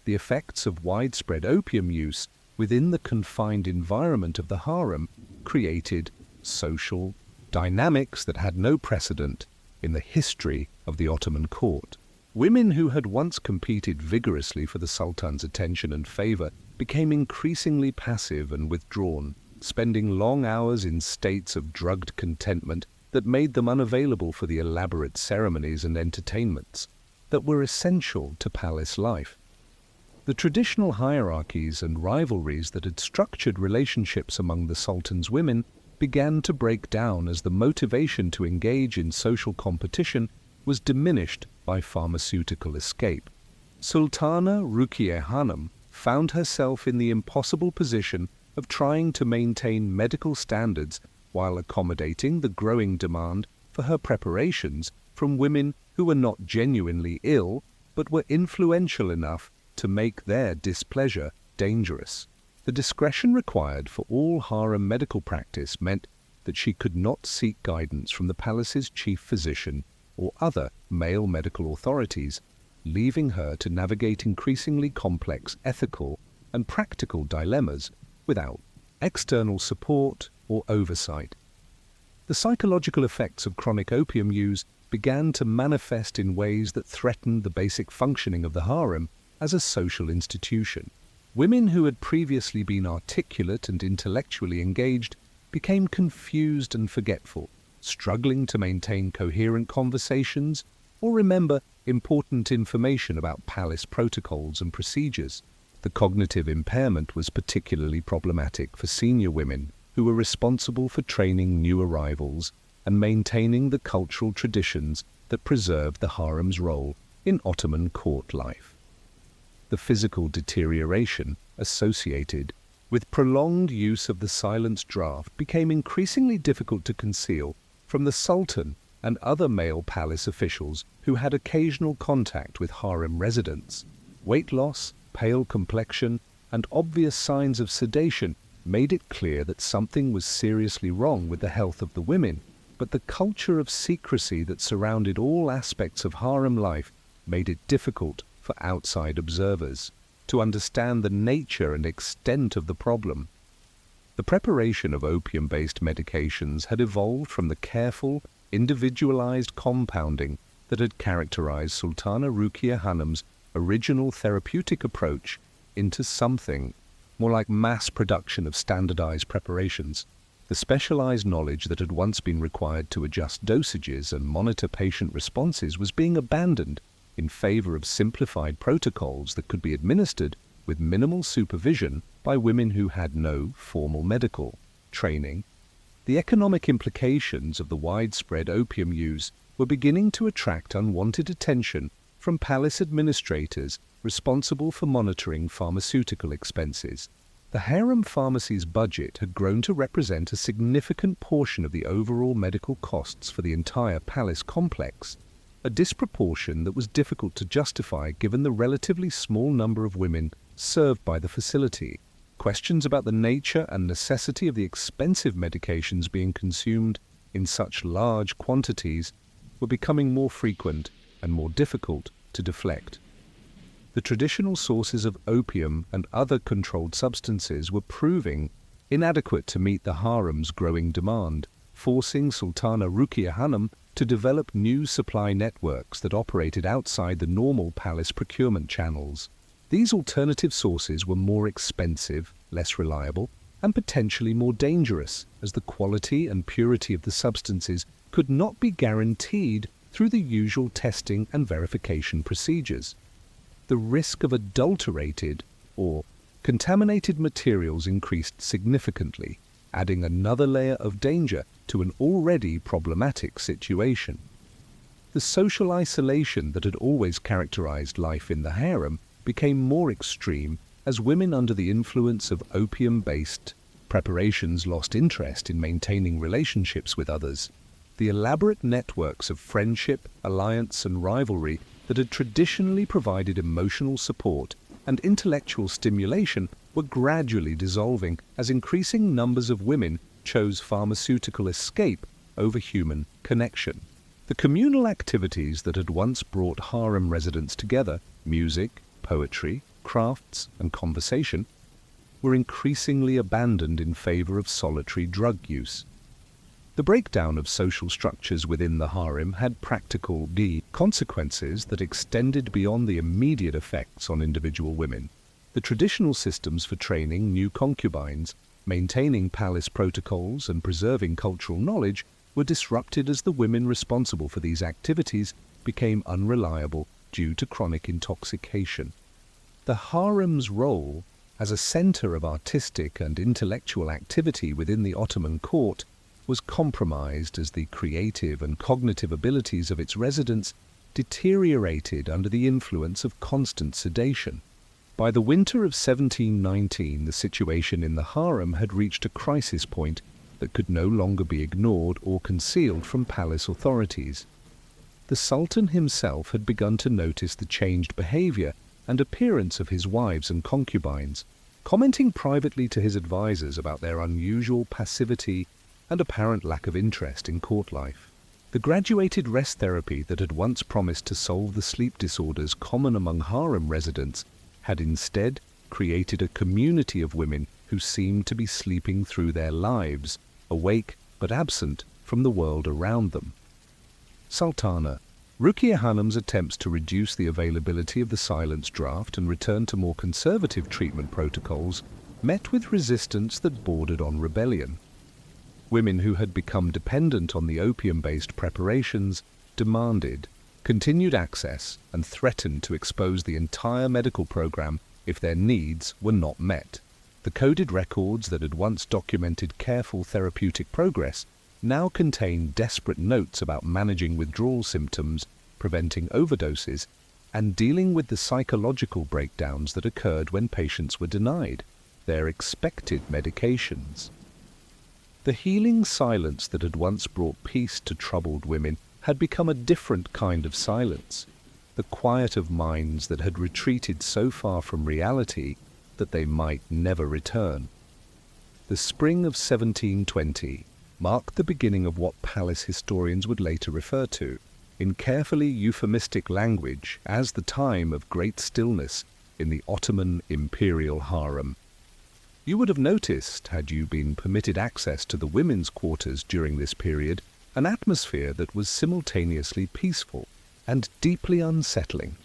The effects of widespread opium use within the confined environment of the harem created social dynamics that had no precedent in the history of the Ottoman court. Women who had once competed vigorously for the Sultan's attention and favor became increasingly passive and withdrawn, spending long hours in states of drugged contentment that made them unavailable for the elaborate ceremonies and entertainments that were essential to palace life. The traditional hierarchies and rivalries that had structured relationships among the Sultan's women began to break down as the motivation to engage in social competition was diminished by pharmaceutical escape. Sultana Ruqayya Hanum found herself in the impossible position of trying to maintain medical standards while accommodating the growing demand for her preparations from women who were not genuinely ill but were influential enough to make their displeasure dangerous. The discretion required for all harem medical practice meant that she could not seek guidance from the palace's chief physician or other male medical authorities, leaving her to navigate increasingly complex ethical and practical dilemmas without external support or oversight. The psychological effects of chronic opium use began to manifest in ways that threatened the basic functioning of the harem as a social institution. Women who had previously been articulate and intellectually engaged became confused and forgetful, struggling to maintain coherent conversations or remember important information about palace protocols and procedures. The cognitive impairment was particularly problematic for senior women who were responsible for training new arrivals and maintaining the cultural traditions that preserved the harem's role in Ottoman court life. The physical deterioration associated with prolonged use of the silence draft became increasingly difficult to conceal from the Sultan and other male palace officials who had occasional contact with harem residents. Weight loss, pale complexion, and obvious signs of sedation made it clear that something was seriously wrong with the health of the women, but the culture of secrecy that surrounded all aspects of harem life made it difficult for outside observers to understand the nature and extent of the problem. The preparation of opium-based medications had evolved from the careful, individualized compounding that had characterized Sultana Ruqayya Hanum's original therapeutic approach into something more like mass production of standardized preparations. The specialized knowledge that had once been required to adjust dosages and monitor patient responses was being abandoned in favor of simplified protocols that could be administered with minimal supervision by women who had no formal medical training. The economic implications of the widespread opium use were beginning to attract unwanted attention from palace administrators responsible for monitoring pharmaceutical expenses. The harem pharmacy's budget had grown to represent a significant portion of the overall medical costs for the entire palace complex, a disproportion that was difficult to justify given the relatively small number of women served by the facility. Questions about the nature and necessity of the expensive medications being consumed in such large quantities were becoming more frequent and more difficult to deflect. The traditional sources of opium and other controlled substances were proving inadequate to meet the harem's growing demand, forcing Sultana Ruqayya Hanum to develop new supply networks that operated outside the normal palace procurement channels. These alternative sources were more expensive, less reliable, and potentially more dangerous, as the quality and purity of the substances could not be guaranteed through the usual testing and verification procedures. The risk of adulterated or contaminated materials increased significantly, adding another layer of danger to an already problematic situation. The social isolation that had always characterized life in the harem became more extreme as women under the influence of opium-based preparations lost interest in maintaining relationships with others. The elaborate networks of friendship, alliance, and rivalry that had traditionally provided emotional support and intellectual stimulation were gradually dissolving as increasing numbers of women chose pharmaceutical escape over human connection. The communal activities that had once brought harem residents together, music, poetry, crafts, and conversation, were increasingly abandoned in favor of solitary drug use. The breakdown of social structures within the harem had practical consequences that extended beyond the immediate effects on individual women. The traditional systems for training new concubines, maintaining palace protocols, and preserving cultural knowledge were disrupted as the women responsible for these activities became unreliable due to chronic intoxication. The harem's role as a center of artistic and intellectual activity within the Ottoman court was compromised as the creative and cognitive abilities of its residents deteriorated under the influence of constant sedation. By the winter of 1719, the situation in the harem had reached a crisis point that could no longer be ignored or concealed from palace authorities. The Sultan himself had begun to notice the changed behavior and appearance of his wives and concubines, commenting privately to his advisors about their unusual passivity and apparent lack of interest in court life. The graduated rest therapy that had once promised to solve the sleep disorders common among harem residents had instead created a community of women who seemed to be sleeping through their lives, awake but absent from the world around them. Sultana Rukiye Hanım's attempts to reduce the availability of the silence draft and return to more conservative treatment protocols met with resistance that bordered on rebellion. Women who had become dependent on the opium-based preparations demanded continued access and threatened to expose the entire medical program if their needs were not met. The coded records that had once documented careful therapeutic progress now contain desperate notes about managing withdrawal symptoms, preventing overdoses, and dealing with the psychological breakdowns that occurred when patients were denied their expected medications. The healing silence that had once brought peace to troubled women had become a different kind of silence, the quiet of minds that had retreated so far from reality that they might never return. The spring of 1720 marked the beginning of what palace historians would later refer to, in carefully euphemistic language, as the time of great stillness in the Ottoman imperial harem. You would have noticed, had you been permitted access to the women's quarters during this period, an atmosphere that was simultaneously peaceful and deeply unsettling,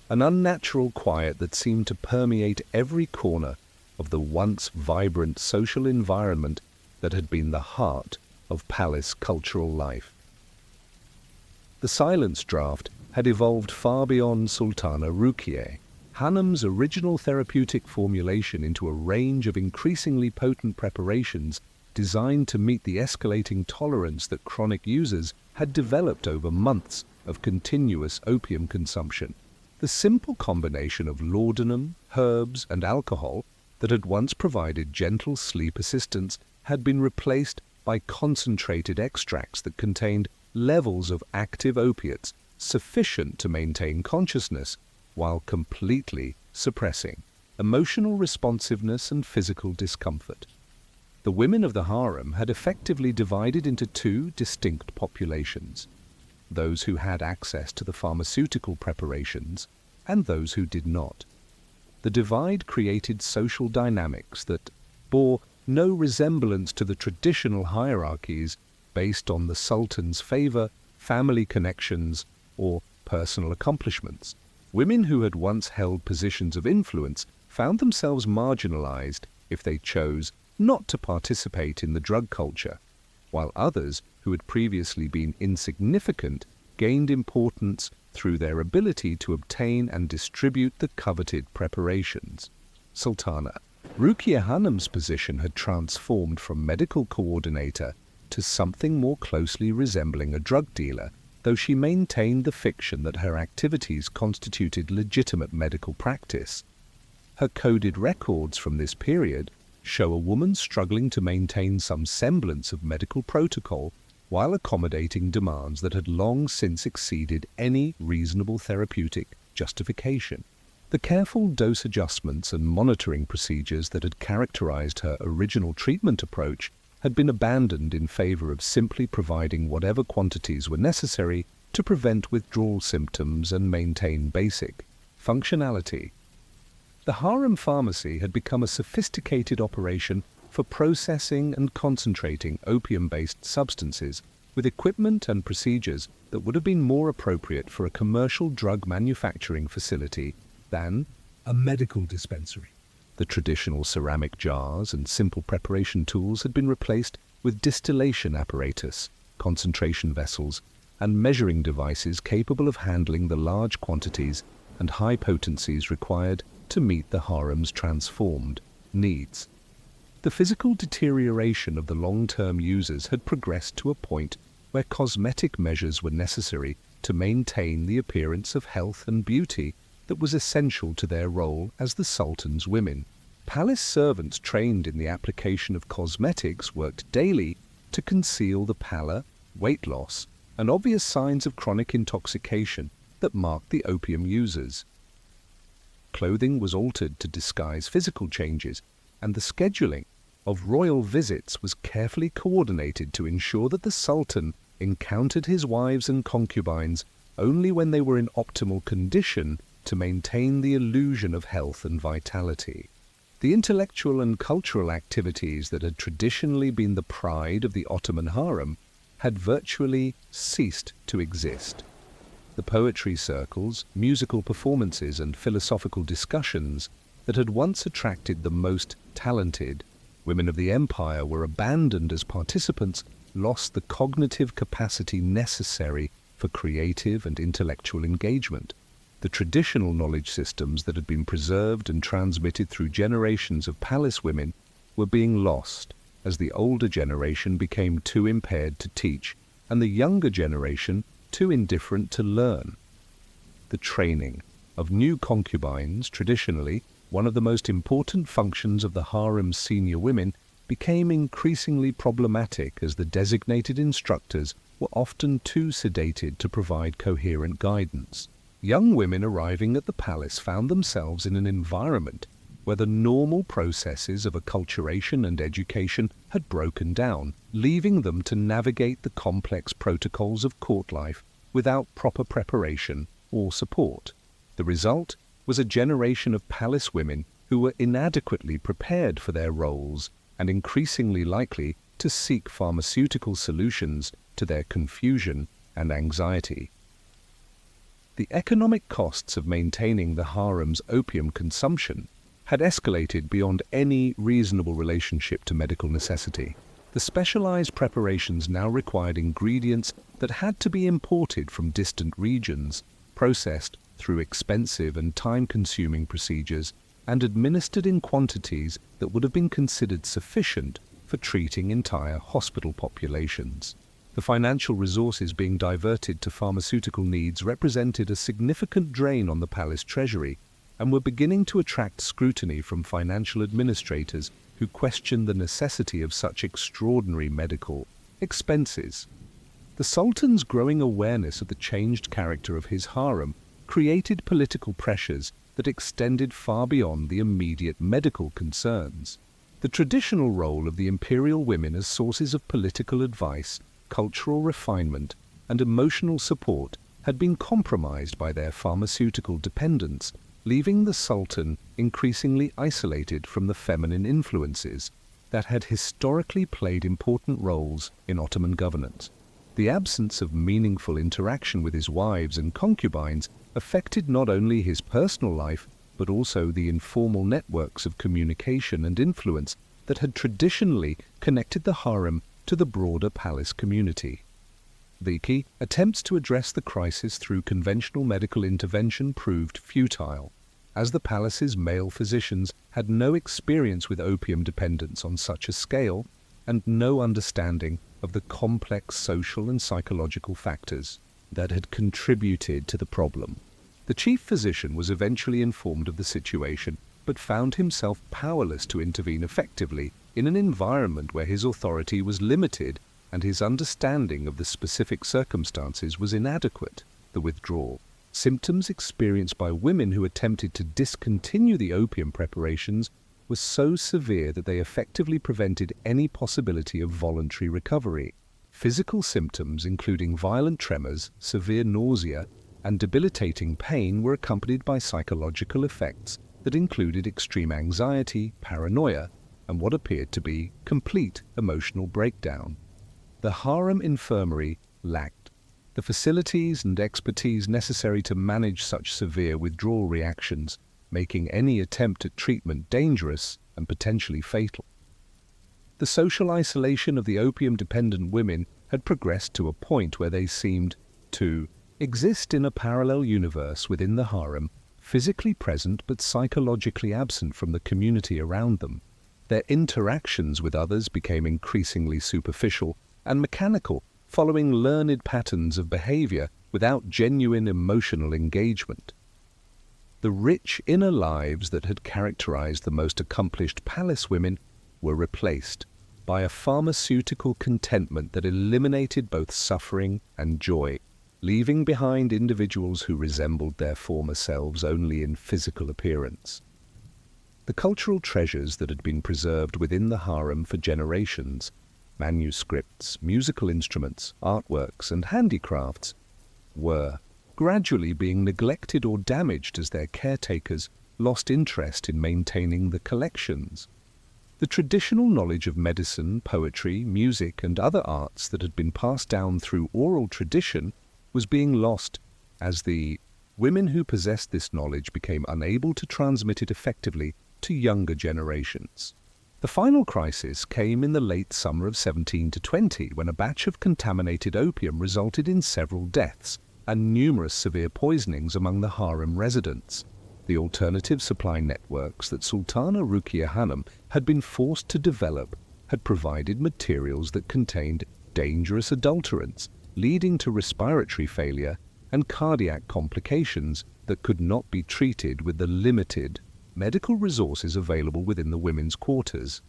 an unnatural quiet that seemed to permeate every corner of the once vibrant social environment that had been the heart of palace cultural life. The silence draft had evolved far beyond Sultana Rukiye Hanım's original therapeutic formulation into a range of increasingly potent preparations designed to meet the escalating tolerance that chronic users had developed over months of continuous opium consumption. The simple combination of laudanum, herbs, and alcohol that had once provided gentle sleep assistance had been replaced by concentrated extracts that contained levels of active opiates sufficient to maintain consciousness while completely suppressing emotional responsiveness and physical discomfort. The women of the harem had effectively divided into two distinct populations: those who had access to the pharmaceutical preparations and those who did not. The divide created social dynamics that bore no resemblance to the traditional hierarchies based on the sultan's favor, family connections, or personal accomplishments. Women who had once held positions of influence found themselves marginalized if they chose not to participate in the drug culture, while others who had previously been insignificant gained importance through their ability to obtain and distribute the coveted preparations. Sultana Rukiye Hanım's position had transformed from medical coordinator to something more closely resembling a drug dealer, though she maintained the fiction that her activities constituted legitimate medical practice. Her coded records from this period show a woman struggling to maintain some semblance of medical protocol while accommodating demands that had long since exceeded any reasonable therapeutic justification. The careful dose adjustments and monitoring procedures that had characterized her original treatment approach had been abandoned in favor of simply providing whatever quantities were necessary to prevent withdrawal symptoms and maintain basic functionality. The harem pharmacy had become a sophisticated operation for processing and concentrating opium-based substances with equipment and procedures that would have been more appropriate for a commercial drug manufacturing facility than a medical dispensary. The traditional ceramic jars and simple preparation tools had been replaced with distillation apparatus, concentration vessels, and measuring devices capable of handling the large quantities and high potencies required to meet the harem's transformed needs. The physical deterioration of the long-term users had progressed to a point where cosmetic measures were necessary to maintain the appearance of health and beauty that was essential to their role as the sultan's women. Palace servants trained in the application of cosmetics worked daily to conceal the pallor, weight loss, and obvious signs of chronic intoxication that marked the opium users. Clothing was altered to disguise physical changes, and the scheduling of royal visits was carefully coordinated to ensure that the sultan encountered his wives and concubines only when they were in optimal condition to maintain the illusion of health and vitality. The intellectual and cultural activities that had traditionally been the pride of the Ottoman harem had virtually ceased to exist. The poetry circles, musical performances, and philosophical discussions that had once attracted the most talented women of the empire were abandoned as participants lost the cognitive capacity necessary for creative and intellectual engagement. The traditional knowledge systems that had been preserved and transmitted through generations of palace women were being lost as the older generation became too impaired to teach and the younger generation too indifferent to learn. The training of new concubines, traditionally one of the most important functions of the harem's senior women, became increasingly problematic as the designated instructors were often too sedated to provide coherent guidance. Young women arriving at the palace found themselves in an environment where the normal processes of acculturation and education had broken down, leaving them to navigate the complex protocols of court life without proper preparation or support. The result was a generation of palace women who were inadequately prepared for their roles and increasingly likely to seek pharmaceutical solutions to their confusion and anxiety. The economic costs of maintaining the harem's opium consumption had escalated beyond any reasonable relationship to medical necessity. The specialized preparations now required ingredients that had to be imported from distant regions, processed through expensive and time-consuming procedures, and administered in quantities that would have been considered sufficient for treating entire hospital populations. The financial resources being diverted to pharmaceutical needs represented a significant drain on the palace treasury and were beginning to attract scrutiny from financial administrators who questioned the necessity of such extraordinary medical expenses. The Sultan's growing awareness of the changed character of his harem created political pressures that extended far beyond the immediate medical concerns. The traditional role of the imperial women as sources of political advice, cultural refinement, and emotional support had been compromised by their pharmaceutical dependence, leaving the Sultan increasingly isolated from the feminine influences that had historically played important roles in Ottoman governance. The absence of meaningful interaction with his wives and concubines affected not only his personal life, but also the informal networks of communication and influence that had traditionally connected the harem to the broader palace community. The key attempts to address the crisis through conventional medical intervention proved futile, as the palace's male physicians had no experience with opium dependence on such a scale and no understanding of the complex social and psychological factors that had contributed to the problem. The chief physician was eventually informed of the situation, but found himself powerless to intervene effectively in an environment where his authority was limited and his understanding of the specific circumstances was inadequate. The withdrawal symptoms experienced by women who attempted to discontinue the opium preparations was so severe that they effectively prevented any possibility of voluntary recovery. Physical symptoms, including violent tremors, severe nausea, and debilitating pain, were accompanied by psychological effects that included extreme anxiety, paranoia, and what appeared to be complete emotional breakdown. The harem infirmary lacked the facilities and expertise necessary to manage such severe withdrawal reactions, making any attempt at treatment dangerous and potentially fatal. The social isolation of the opium-dependent women had progressed to a point where they seemed to exist in a parallel universe within the harem, physically present but psychologically absent from the community around them. Their interactions with others became increasingly superficial and mechanical, following learned patterns of behavior without genuine emotional engagement. The rich inner lives that had characterized the most accomplished palace women were replaced by a pharmaceutical contentment that eliminated both suffering and joy, leaving behind individuals who resembled their former selves only in physical appearance. The cultural treasures that had been preserved within the harem for generations, manuscripts, musical instruments, artworks, and handicrafts, were gradually being neglected or damaged as their caretakers lost interest in maintaining the collections. The traditional knowledge of medicine, poetry, music, and other arts that had been passed down through oral tradition was being lost as the women who possessed this knowledge became unable to transmit it effectively to younger generations. The final crisis came in the late summer of 1720, when a batch of contaminated opium resulted in several deaths and numerous severe poisonings among the harem residents. The alternative supply networks that Sultana Ruqayya Hanım had been forced to develop had provided materials that contained dangerous adulterants, leading to respiratory failure and cardiac complications that could not be treated with the limited medical resources available within the women's quarters.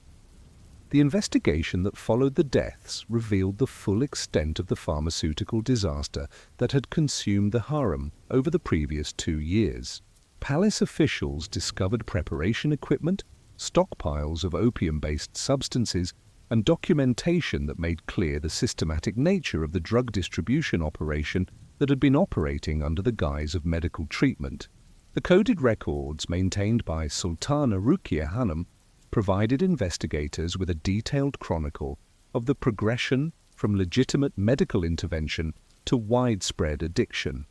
The investigation that followed the deaths revealed the full extent of the pharmaceutical disaster that had consumed the harem over the previous 2 years. Palace officials discovered preparation equipment, stockpiles of opium-based substances, and documentation that made clear the systematic nature of the drug distribution operation that had been operating under the guise of medical treatment. The coded records maintained by Sultana Ruqayya Hanım provided investigators with a detailed chronicle of the progression from legitimate medical intervention to widespread addiction.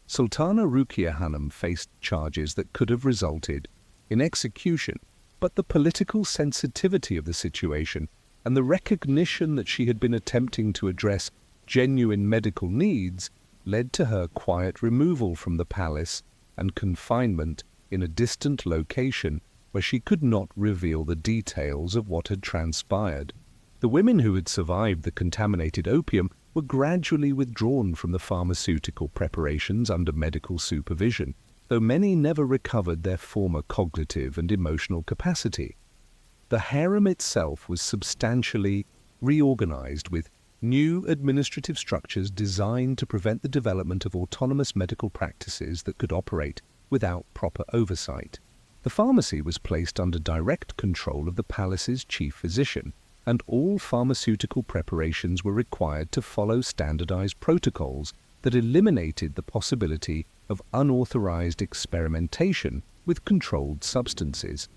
Sultana Ruqayya Hanım faced charges that could have resulted in execution, but the political sensitivity of the situation and the recognition that she had been attempting to address genuine medical needs led to her quiet removal from the palace and confinement in a distant location where she could not reveal the details of what had transpired. The women who had survived the contaminated opium were gradually withdrawn from the pharmaceutical preparations under medical supervision, though many never recovered their former cognitive and emotional capacity. The harem itself was substantially reorganized, with new administrative structures designed to prevent the development of autonomous medical practices that could operate without proper oversight. The pharmacy was placed under direct control of the palace's chief physician, and all pharmaceutical preparations were required to follow standardized protocols that eliminated the possibility of unauthorized experimentation with controlled substances.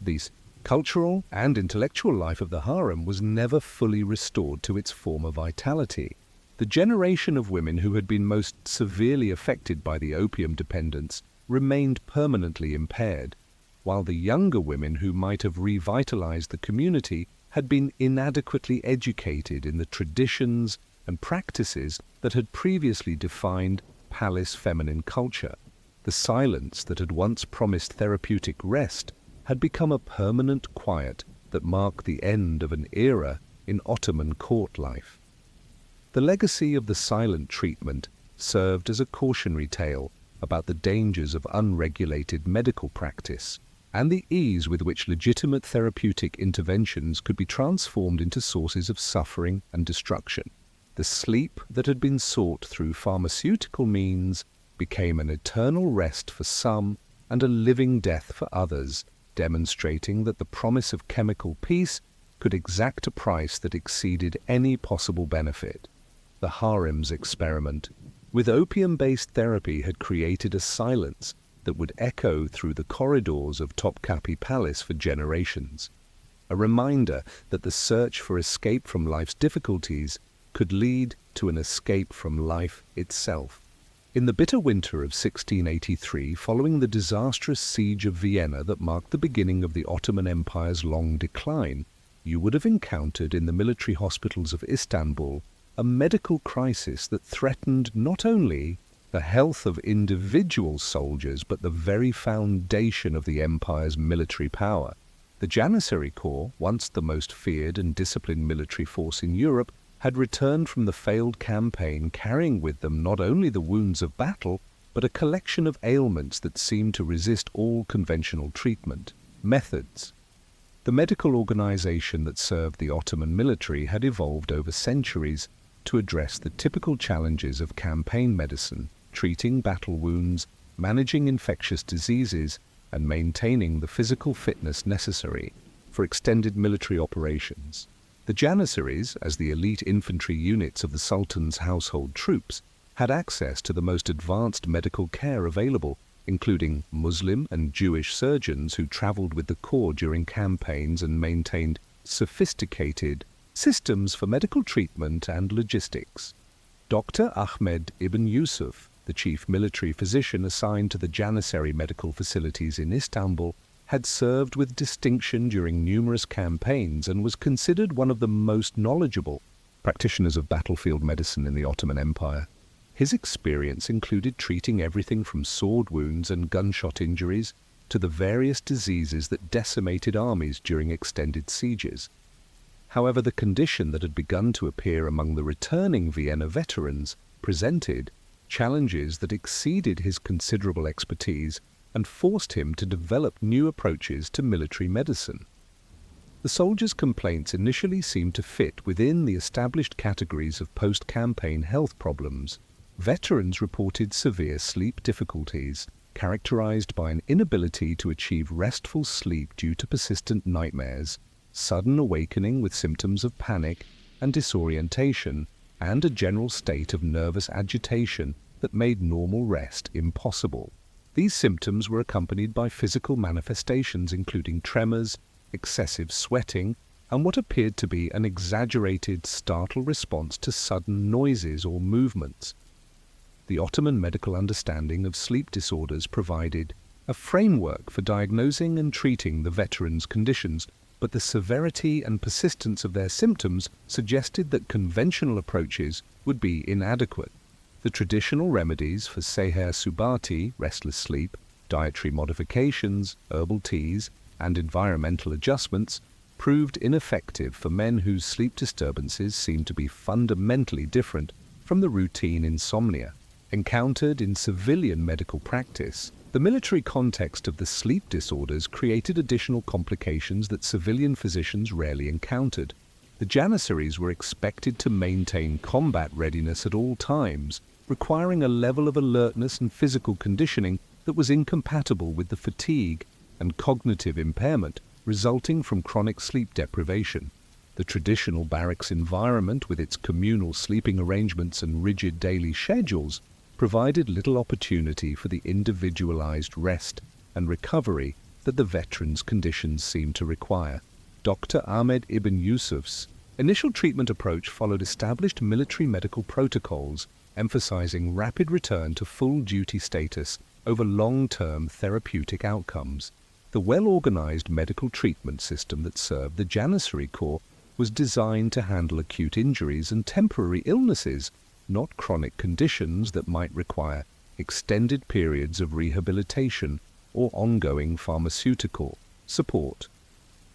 The cultural and intellectual life of the harem was never fully restored to its former vitality. The generation of women who had been most severely affected by the opium dependence remained permanently impaired, while the younger women who might have revitalized the community had been inadequately educated in the traditions and practices that had previously defined palace feminine culture. The silence that had once promised therapeutic rest had become a permanent quiet that marked the end of an era in Ottoman court life. The legacy of the silent treatment served as a cautionary tale about the dangers of unregulated medical practice and the ease with which legitimate therapeutic interventions could be transformed into sources of suffering and destruction. The sleep that had been sought through pharmaceutical means became an eternal rest for some and a living death for others, demonstrating that the promise of chemical peace could exact a price that exceeded any possible benefit. The harem's experiment with opium-based therapy had created a silence that would echo through the corridors of Topkapi Palace for generations, a reminder that the search for escape from life's difficulties could lead to an escape from life itself. In the bitter winter of 1683, following the disastrous siege of Vienna that marked the beginning of the Ottoman Empire's long decline, you would have encountered in the military hospitals of Istanbul a medical crisis that threatened not only the health of individual soldiers but the very foundation of the empire's military power. The Janissary Corps, once the most feared and disciplined military force in Europe, had returned from the failed campaign carrying with them not only the wounds of battle, but a collection of ailments that seemed to resist all conventional treatment methods. The medical organization that served the Ottoman military had evolved over centuries to address the typical challenges of campaign medicine, treating battle wounds, managing infectious diseases, and maintaining the physical fitness necessary for extended military operations. The Janissaries, as the elite infantry units of the Sultan's household troops, had access to the most advanced medical care available, including Muslim and Jewish surgeons who traveled with the corps during campaigns and maintained sophisticated systems for medical treatment and logistics. Dr. Ahmed ibn Yusuf, the chief military physician assigned to the Janissary medical facilities in Istanbul, had served with distinction during numerous campaigns and was considered one of the most knowledgeable practitioners of battlefield medicine in the Ottoman Empire. His experience included treating everything from sword wounds and gunshot injuries to the various diseases that decimated armies during extended sieges. However, the condition that had begun to appear among the returning Vienna veterans presented challenges that exceeded his considerable expertise and forced him to develop new approaches to military medicine. The soldiers' complaints initially seemed to fit within the established categories of post-campaign health problems. Veterans reported severe sleep difficulties, characterized by an inability to achieve restful sleep due to persistent nightmares, sudden awakening with symptoms of panic and disorientation, and a general state of nervous agitation that made normal rest impossible. These symptoms were accompanied by physical manifestations including tremors, excessive sweating, and what appeared to be an exaggerated, startled response to sudden noises or movements. The Ottoman medical understanding of sleep disorders provided a framework for diagnosing and treating the veterans' conditions, but the severity and persistence of their symptoms suggested that conventional approaches would be inadequate. The traditional remedies for seher subati, restless sleep, dietary modifications, herbal teas, and environmental adjustments proved ineffective for men whose sleep disturbances seemed to be fundamentally different from the routine insomnia encountered in civilian medical practice. The military context of the sleep disorders created additional complications that civilian physicians rarely encountered. The Janissaries were expected to maintain combat readiness at all times, requiring a level of alertness and physical conditioning that was incompatible with the fatigue and cognitive impairment resulting from chronic sleep deprivation. The traditional barracks environment, with its communal sleeping arrangements and rigid daily schedules, provided little opportunity for the individualized rest and recovery that the veterans' conditions seemed to require. Dr. Ahmed ibn Yusuf's initial treatment approach followed established military medical protocols, emphasizing rapid return to full duty status over long-term therapeutic outcomes. The well-organized medical treatment system that served the Janissary Corps was designed to handle acute injuries and temporary illnesses, not chronic conditions that might require extended periods of rehabilitation or ongoing pharmaceutical support.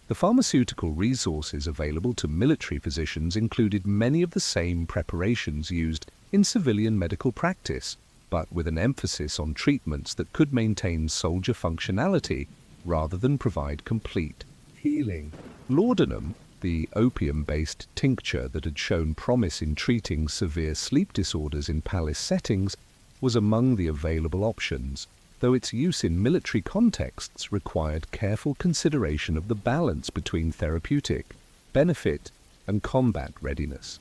The pharmaceutical resources available to military physicians included many of the same preparations used in civilian medical practice, but with an emphasis on treatments that could maintain soldier functionality rather than provide complete healing. Laudanum, the opium-based tincture that had shown promise in treating severe sleep disorders in palace settings, was among the available options, though its use in military contexts required careful consideration of the balance between therapeutic benefit and combat readiness.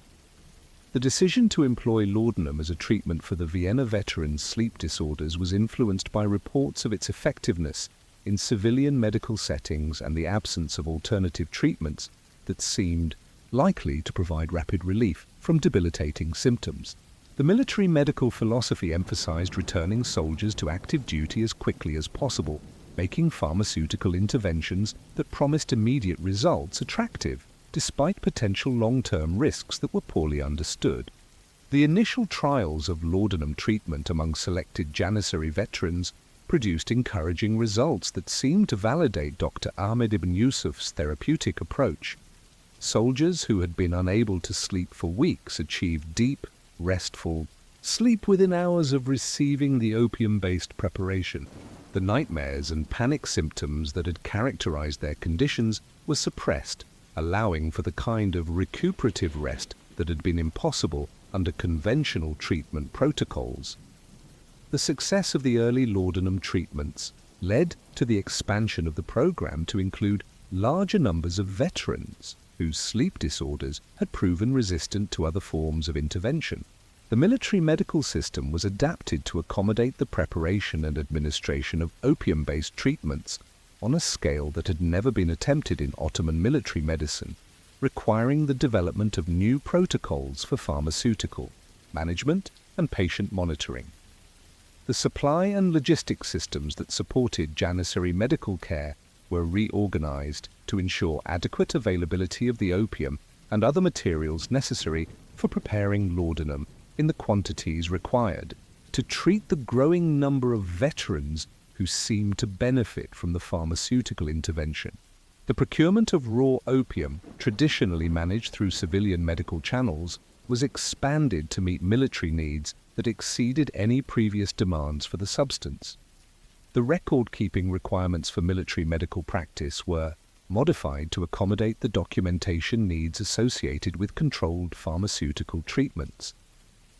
The decision to employ laudanum as a treatment for the Vienna veterans' sleep disorders was influenced by reports of its effectiveness in civilian medical settings and the absence of alternative treatments that seemed likely to provide rapid relief from debilitating symptoms. The military medical philosophy emphasized returning soldiers to active duty as quickly as possible, making pharmaceutical interventions that promised immediate results attractive, despite potential long-term risks that were poorly understood. The initial trials of laudanum treatment among selected Janissary veterans produced encouraging results that seemed to validate Dr. Ahmed ibn Yusuf's therapeutic approach. Soldiers who had been unable to sleep for weeks achieved deep, restful sleep within hours of receiving the opium-based preparation. The nightmares and panic symptoms that had characterized their conditions were suppressed, allowing for the kind of recuperative rest that had been impossible under conventional treatment protocols. The success of the early laudanum treatments led to the expansion of the program to include larger numbers of veterans whose sleep disorders had proven resistant to other forms of intervention. The military medical system was adapted to accommodate the preparation and administration of opium-based treatments on a scale that had never been attempted in Ottoman military medicine, requiring the development of new protocols for pharmaceutical management, and patient monitoring. The supply and logistics systems that supported Janissary medical care were reorganized to ensure adequate availability of the opium and other materials necessary for preparing laudanum in the quantities required to treat the growing number of veterans who seemed to benefit from the pharmaceutical intervention. The procurement of raw opium, traditionally managed through civilian medical channels, was expanded to meet military needs that exceeded any previous demands for the substance. The record-keeping requirements for military medical practice were modified to accommodate the documentation needs associated with controlled pharmaceutical treatments.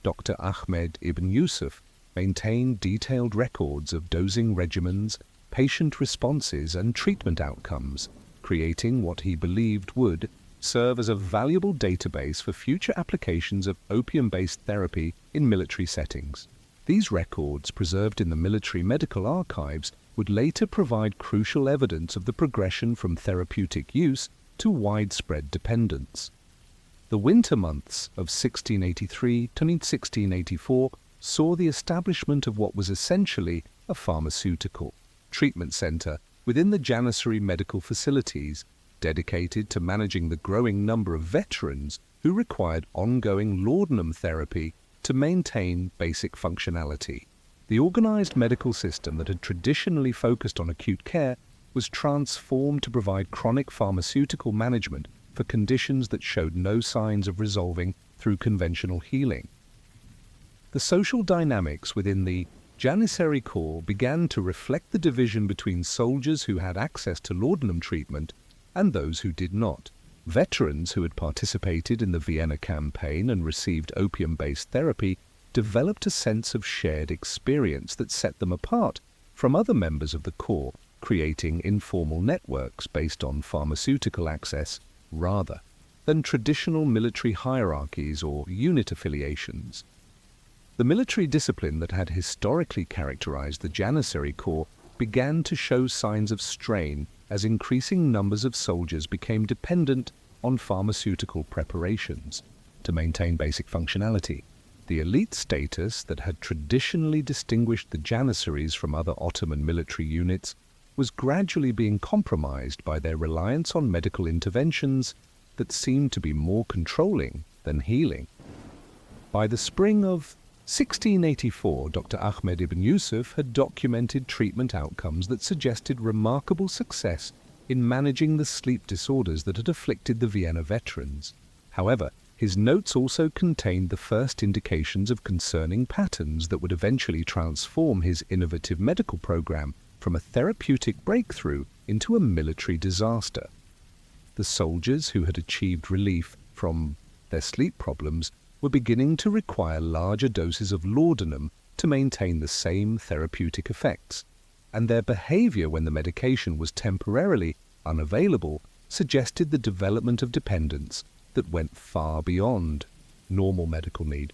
Dr. Ahmed ibn Yusuf maintained detailed records of dosing regimens, patient responses, and treatment outcomes, creating what he believed would serve as a valuable database for future applications of opium-based therapy in military settings. These records, preserved in the military medical archives, would later provide crucial evidence of the progression from therapeutic use to widespread dependence. The winter months of 1683 to 1684 saw the establishment of what was essentially a pharmaceutical treatment center within the Janissary medical facilities, dedicated to managing the growing number of veterans who required ongoing laudanum therapy to maintain basic functionality. The organized medical system that had traditionally focused on acute care was transformed to provide chronic pharmaceutical management for conditions that showed no signs of resolving through conventional healing. The social dynamics within the Janissary Corps began to reflect the division between soldiers who had access to laudanum treatment and those who did not. Veterans who had participated in the Vienna campaign and received opium-based therapy developed a sense of shared experience that set them apart from other members of the Corps, creating informal networks based on pharmaceutical access rather than traditional military hierarchies or unit affiliations. The military discipline that had historically characterized the Janissary Corps began to show signs of strain as increasing numbers of soldiers became dependent on pharmaceutical preparations to maintain basic functionality. The elite status that had traditionally distinguished the Janissaries from other Ottoman military units was gradually being compromised by their reliance on medical interventions that seemed to be more controlling than healing. By the spring of 1684, Dr. Ahmed ibn Yusuf had documented treatment outcomes that suggested remarkable success in managing the sleep disorders that had afflicted the Vienna veterans. However, his notes also contained the first indications of concerning patterns that would eventually transform his innovative medical program from a therapeutic breakthrough into a military disaster. The soldiers who had achieved relief from their sleep problems were beginning to require larger doses of laudanum to maintain the same therapeutic effects, and their behavior when the medication was temporarily unavailable suggested the development of dependence that went far beyond normal medical need.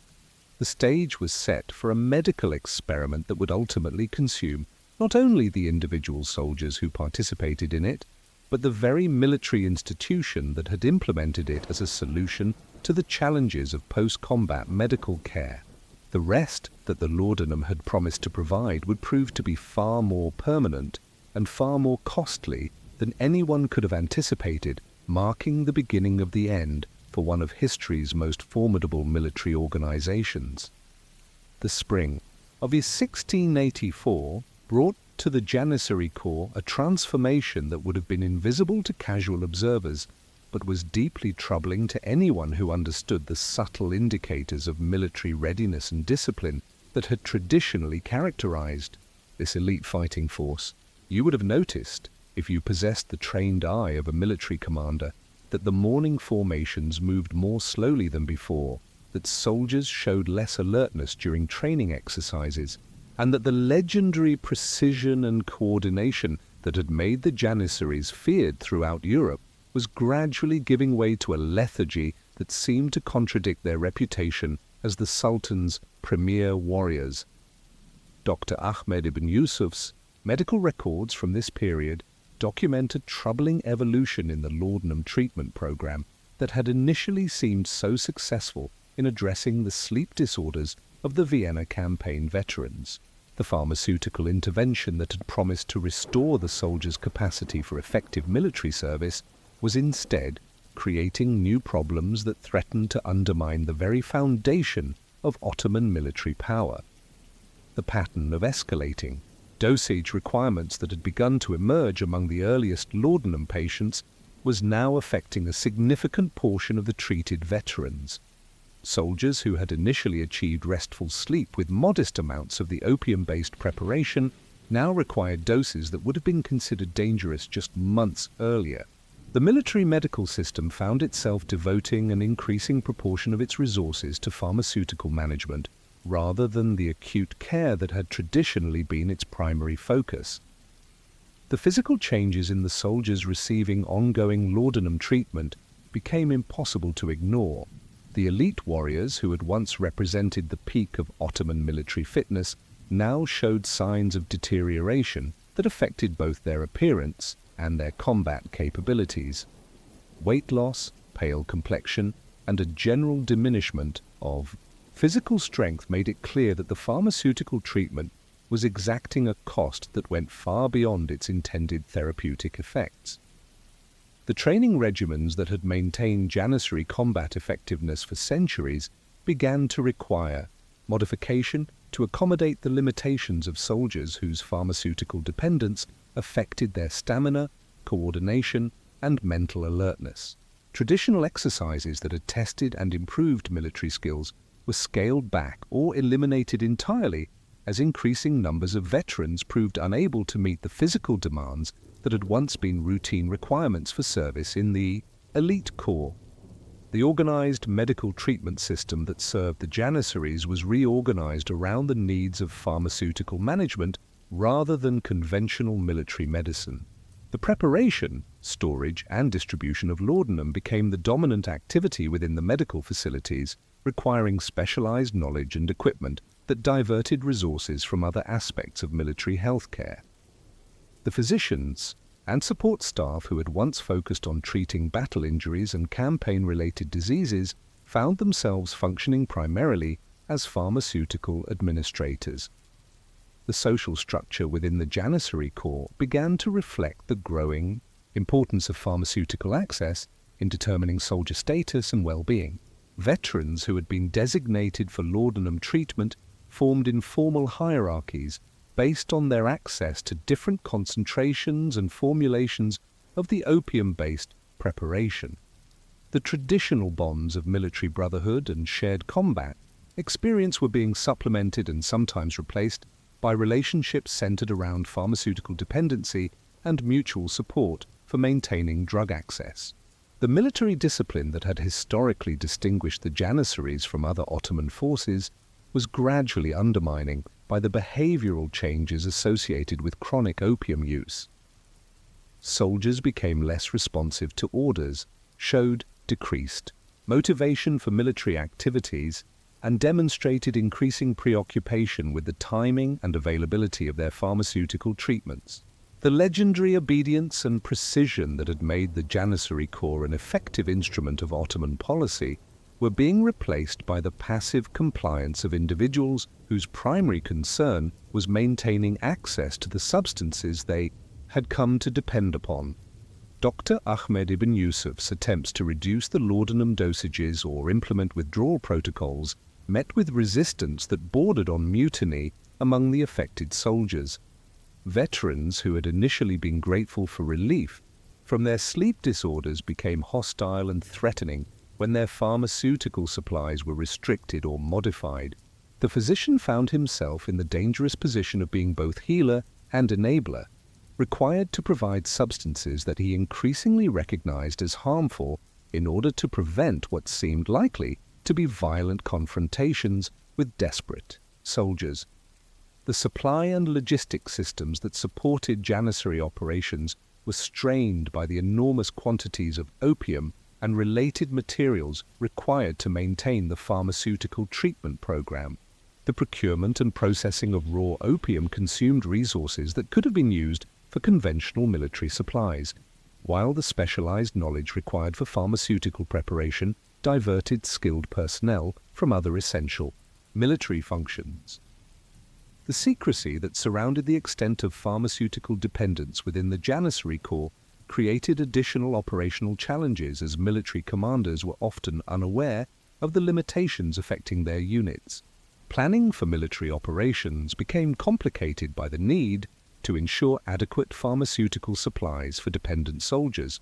The stage was set for a medical experiment that would ultimately consume not only the individual soldiers who participated in it, but the very military institution that had implemented it as a solution to the challenges of post-combat medical care. The rest that the laudanum had promised to provide would prove to be far more permanent and far more costly than anyone could have anticipated, marking the beginning of the end for one of history's most formidable military organizations. The spring of 1684 brought to the Janissary Corps a transformation that would have been invisible to casual observers, but was deeply troubling to anyone who understood the subtle indicators of military readiness and discipline that had traditionally characterized this elite fighting force. You would have noticed, if you possessed the trained eye of a military commander, that the morning formations moved more slowly than before, that soldiers showed less alertness during training exercises, and that the legendary precision and coordination that had made the Janissaries feared throughout Europe was gradually giving way to a lethargy that seemed to contradict their reputation as the Sultan's premier warriors. Dr. Ahmed ibn Yusuf's medical records from this period document a troubling evolution in the laudanum treatment program that had initially seemed so successful in addressing the sleep disorders of the Vienna campaign veterans. The pharmaceutical intervention that had promised to restore the soldiers' capacity for effective military service was instead creating new problems that threatened to undermine the very foundation of Ottoman military power. The pattern of escalating dosage requirements that had begun to emerge among the earliest laudanum patients was now affecting a significant portion of the treated veterans. Soldiers who had initially achieved restful sleep with modest amounts of the opium-based preparation now required doses that would have been considered dangerous just months earlier. The military medical system found itself devoting an increasing proportion of its resources to pharmaceutical management rather than the acute care that had traditionally been its primary focus. The physical changes in the soldiers receiving ongoing laudanum treatment became impossible to ignore. The elite warriors who had once represented the peak of Ottoman military fitness now showed signs of deterioration that affected both their appearance and their combat capabilities. Weight loss, pale complexion, and a general diminishment of physical strength made it clear that the pharmaceutical treatment was exacting a cost that went far beyond its intended therapeutic effects. The training regimens that had maintained Janissary combat effectiveness for centuries began to require modification to accommodate the limitations of soldiers whose pharmaceutical dependence affected their stamina, coordination, and mental alertness. Traditional exercises that had tested and improved military skills were scaled back or eliminated entirely as increasing numbers of veterans proved unable to meet the physical demands that had once been routine requirements for service in the elite corps. The organized medical treatment system that served the Janissaries was reorganized around the needs of pharmaceutical management rather than conventional military medicine. The preparation, storage, and distribution of laudanum became the dominant activity within the medical facilities, requiring specialized knowledge and equipment that diverted resources from other aspects of military healthcare. The physicians and support staff who had once focused on treating battle injuries and campaign-related diseases found themselves functioning primarily as pharmaceutical administrators. The social structure within the Janissary Corps began to reflect the growing importance of pharmaceutical access in determining soldier status and well-being. Veterans who had been designated for laudanum treatment formed informal hierarchies based on their access to different concentrations and formulations of the opium-based preparation. The traditional bonds of military brotherhood and shared combat experience were being supplemented and sometimes replaced by relationships centered around pharmaceutical dependency and mutual support for maintaining drug access. The military discipline that had historically distinguished the Janissaries from other Ottoman forces was gradually undermining by the behavioral changes associated with chronic opium use. Soldiers became less responsive to orders, showed decreased motivation for military activities, and demonstrated increasing preoccupation with the timing and availability of their pharmaceutical treatments. The legendary obedience and precision that had made the Janissary Corps an effective instrument of Ottoman policy were being replaced by the passive compliance of individuals whose primary concern was maintaining access to the substances they had come to depend upon. Dr. Ahmed ibn Yusuf's attempts to reduce the laudanum dosages or implement withdrawal protocols met with resistance that bordered on mutiny among the affected soldiers. Veterans who had initially been grateful for relief from their sleep disorders became hostile and threatening when their pharmaceutical supplies were restricted or modified. The physician found himself in the dangerous position of being both healer and enabler, required to provide substances that he increasingly recognized as harmful in order to prevent what seemed likely to be violent confrontations with desperate soldiers. The supply and logistics systems that supported Janissary operations were strained by the enormous quantities of opium and related materials required to maintain the pharmaceutical treatment program. The procurement and processing of raw opium consumed resources that could have been used for conventional military supplies, while the specialized knowledge required for pharmaceutical preparation diverted skilled personnel from other essential military functions. The secrecy that surrounded the extent of pharmaceutical dependence within the Janissary Corps created additional operational challenges, as military commanders were often unaware of the limitations affecting their units. Planning for military operations became complicated by the need to ensure adequate pharmaceutical supplies for dependent soldiers,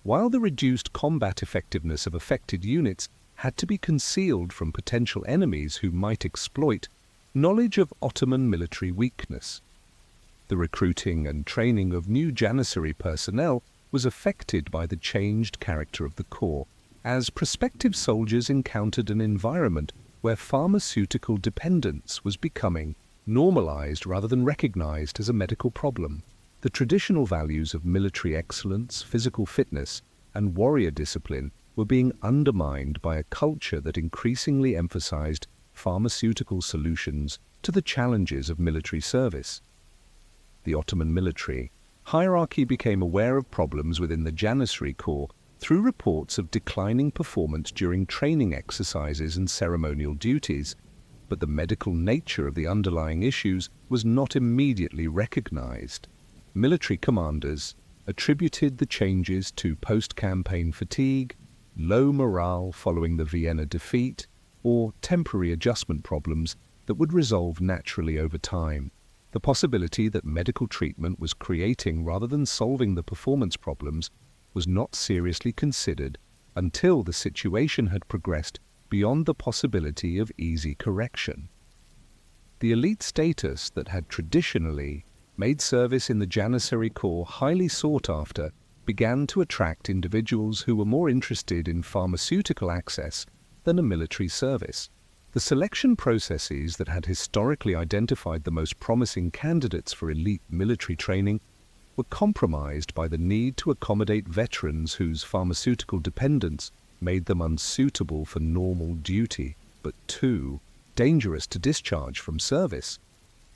while the reduced combat effectiveness of affected units had to be concealed from potential enemies who might exploit knowledge of Ottoman military weakness. The recruiting and training of new Janissary personnel was affected by the changed character of the Corps, as prospective soldiers encountered an environment where pharmaceutical dependence was becoming normalized rather than recognized as a medical problem. The traditional values of military excellence, physical fitness, and warrior discipline were being undermined by a culture that increasingly emphasized pharmaceutical solutions to the challenges of military service. The Ottoman military hierarchy became aware of problems within the Janissary Corps through reports of declining performance during training exercises and ceremonial duties, but the medical nature of the underlying issues was not immediately recognized. Military commanders attributed the changes to post-campaign fatigue, low morale following the Vienna defeat, or temporary adjustment problems that would resolve naturally over time. The possibility that medical treatment was creating rather than solving the performance problems was not seriously considered until the situation had progressed beyond the possibility of easy correction. The elite status that had traditionally made service in the Janissary Corps highly sought after began to attract individuals who were more interested in pharmaceutical access than a military service. The selection processes that had historically identified the most promising candidates for elite military training were compromised by the need to accommodate veterans whose pharmaceutical dependence made them unsuitable for normal duty, but too dangerous to discharge from service.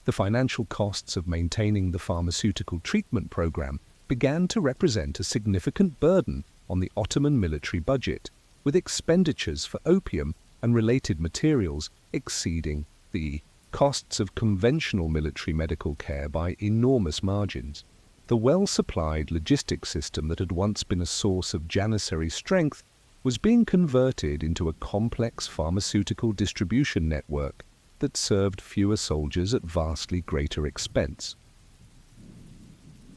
The financial costs of maintaining the pharmaceutical treatment program began to represent a significant burden on the Ottoman military budget, with expenditures for opium and related materials exceeding the costs of conventional military medical care by enormous margins. The well-supplied logistics system that had once been a source of Janissary strength was being converted into a complex pharmaceutical distribution network that served fewer soldiers at vastly greater expense.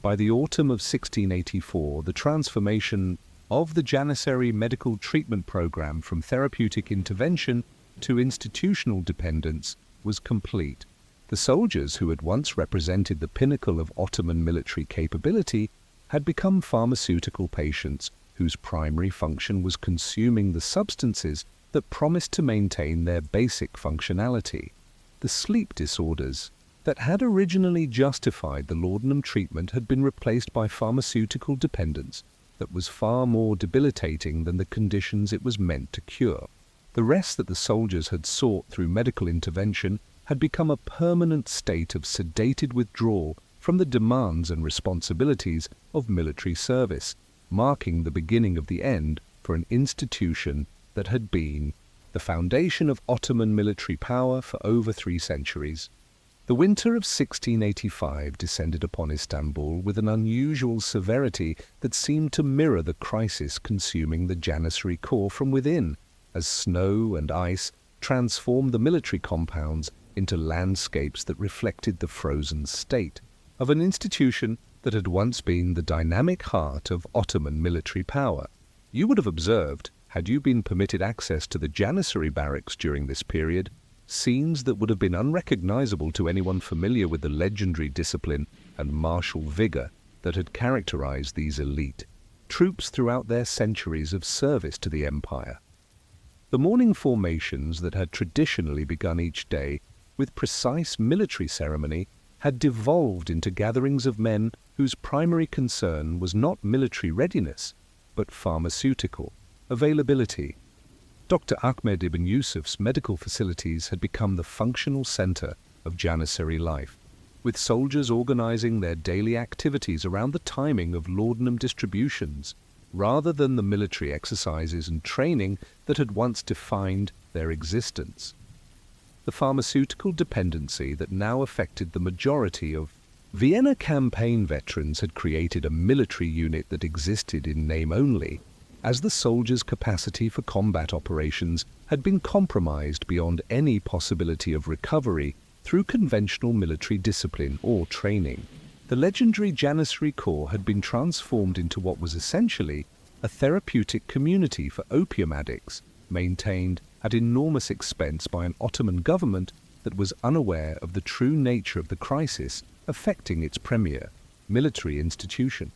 By the autumn of 1684, the transformation of the Janissary medical treatment program from therapeutic intervention to institutional dependence was complete. The soldiers who had once represented the pinnacle of Ottoman military capability had become pharmaceutical patients whose primary function was consuming the substances that promised to maintain their basic functionality. The sleep disorders that had originally justified the laudanum treatment had been replaced by pharmaceutical dependence that was far more debilitating than the conditions it was meant to cure. The rest that the soldiers had sought through medical intervention had become a permanent state of sedated withdrawal from the demands and responsibilities of military service, marking the beginning of the end for an institution that had been the foundation of Ottoman military power for over 3 centuries. The winter of 1685 descended upon Istanbul with an unusual severity that seemed to mirror the crisis consuming the Janissary Corps from within, as snow and ice transformed the military compounds into landscapes that reflected the frozen state of an institution that had once been the dynamic heart of Ottoman military power. You would have observed, had you been permitted access to the Janissary barracks during this period, scenes that would have been unrecognizable to anyone familiar with the legendary discipline and martial vigor that had characterized these elite troops throughout their centuries of service to the empire. The morning formations that had traditionally begun each day with precise military ceremony had devolved into gatherings of men whose primary concern was not military readiness, but pharmaceutical availability. Dr. Ahmed ibn Yusuf's medical facilities had become the functional center of Janissary life, with soldiers organizing their daily activities around the timing of laudanum distributions rather than the military exercises and training that had once defined their existence. The pharmaceutical dependency that now affected the majority of Vienna campaign veterans had created a military unit that existed in name only, as the soldiers' capacity for combat operations had been compromised beyond any possibility of recovery through conventional military discipline or training. The legendary Janissary Corps had been transformed into what was essentially a therapeutic community for opium addicts, maintained at enormous expense by an Ottoman government that was unaware of the true nature of the crisis affecting its premier military institution.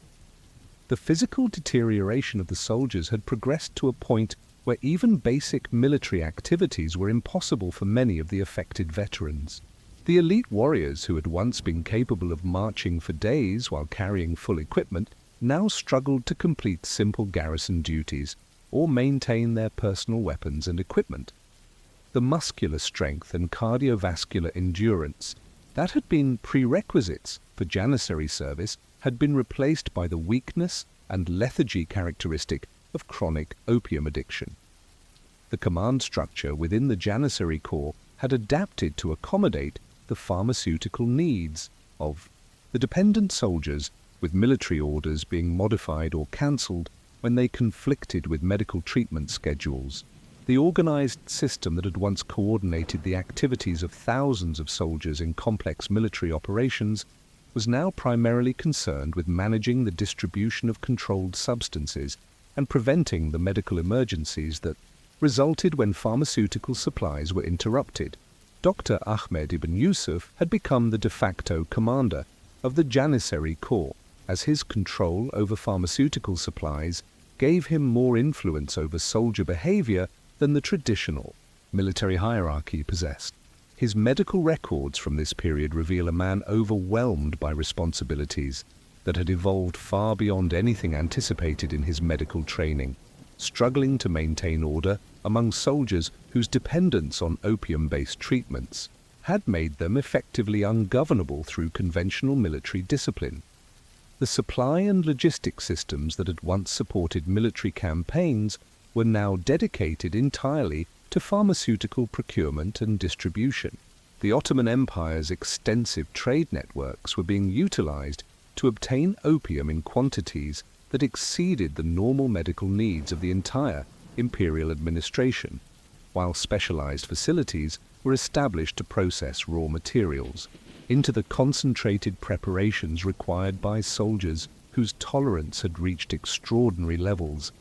The physical deterioration of the soldiers had progressed to a point where even basic military activities were impossible for many of the affected veterans. The elite warriors who had once been capable of marching for days while carrying full equipment now struggled to complete simple garrison duties or maintain their personal weapons and equipment. The muscular strength and cardiovascular endurance that had been prerequisites for Janissary service had been replaced by the weakness and lethargy characteristic of chronic opium addiction. The command structure within the Janissary Corps had adapted to accommodate the pharmaceutical needs of the dependent soldiers, with military orders being modified or cancelled when they conflicted with medical treatment schedules. The organized system that had once coordinated the activities of thousands of soldiers in complex military operations was now primarily concerned with managing the distribution of controlled substances and preventing the medical emergencies that resulted when pharmaceutical supplies were interrupted. Dr. Ahmed ibn Yusuf had become the de facto commander of the Janissary Corps, as his control over pharmaceutical supplies gave him more influence over soldier behavior than the traditional military hierarchy possessed. His medical records from this period reveal a man overwhelmed by responsibilities that had evolved far beyond anything anticipated in his medical training, struggling to maintain order among soldiers whose dependence on opium-based treatments had made them effectively ungovernable through conventional military discipline. The supply and logistic systems that had once supported military campaigns were now dedicated entirely to pharmaceutical procurement and distribution. The Ottoman Empire's extensive trade networks were being utilized to obtain opium in quantities that exceeded the normal medical needs of the entire imperial administration, while specialized facilities were established to process raw materials into the concentrated preparations required by soldiers whose tolerance had reached extraordinary levels.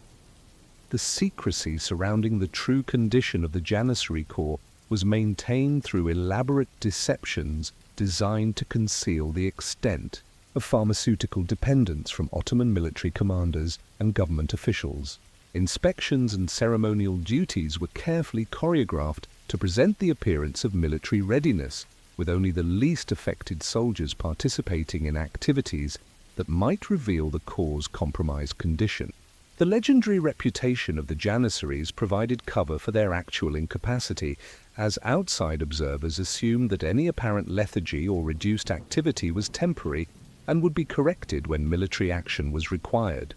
The secrecy surrounding the true condition of the Janissary Corps was maintained through elaborate deceptions designed to conceal the extent of pharmaceutical dependence from Ottoman military commanders and government officials. Inspections and ceremonial duties were carefully choreographed to present the appearance of military readiness, with only the least affected soldiers participating in activities that might reveal the Corps' compromised condition. The legendary reputation of the Janissaries provided cover for their actual incapacity, as outside observers assumed that any apparent lethargy or reduced activity was temporary and would be corrected when military action was required.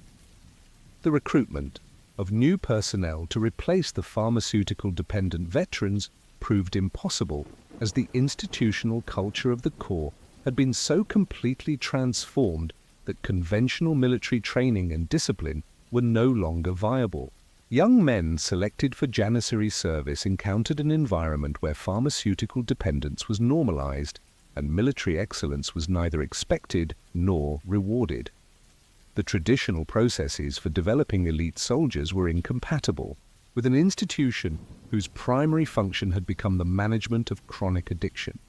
The recruitment of new personnel to replace the pharmaceutical-dependent veterans proved impossible, as the institutional culture of the Corps had been so completely transformed that conventional military training and discipline were no longer viable. Young men selected for Janissary service encountered an environment where pharmaceutical dependence was normalized and military excellence was neither expected nor rewarded. The traditional processes for developing elite soldiers were incompatible with an institution whose primary function had become the management of chronic addiction.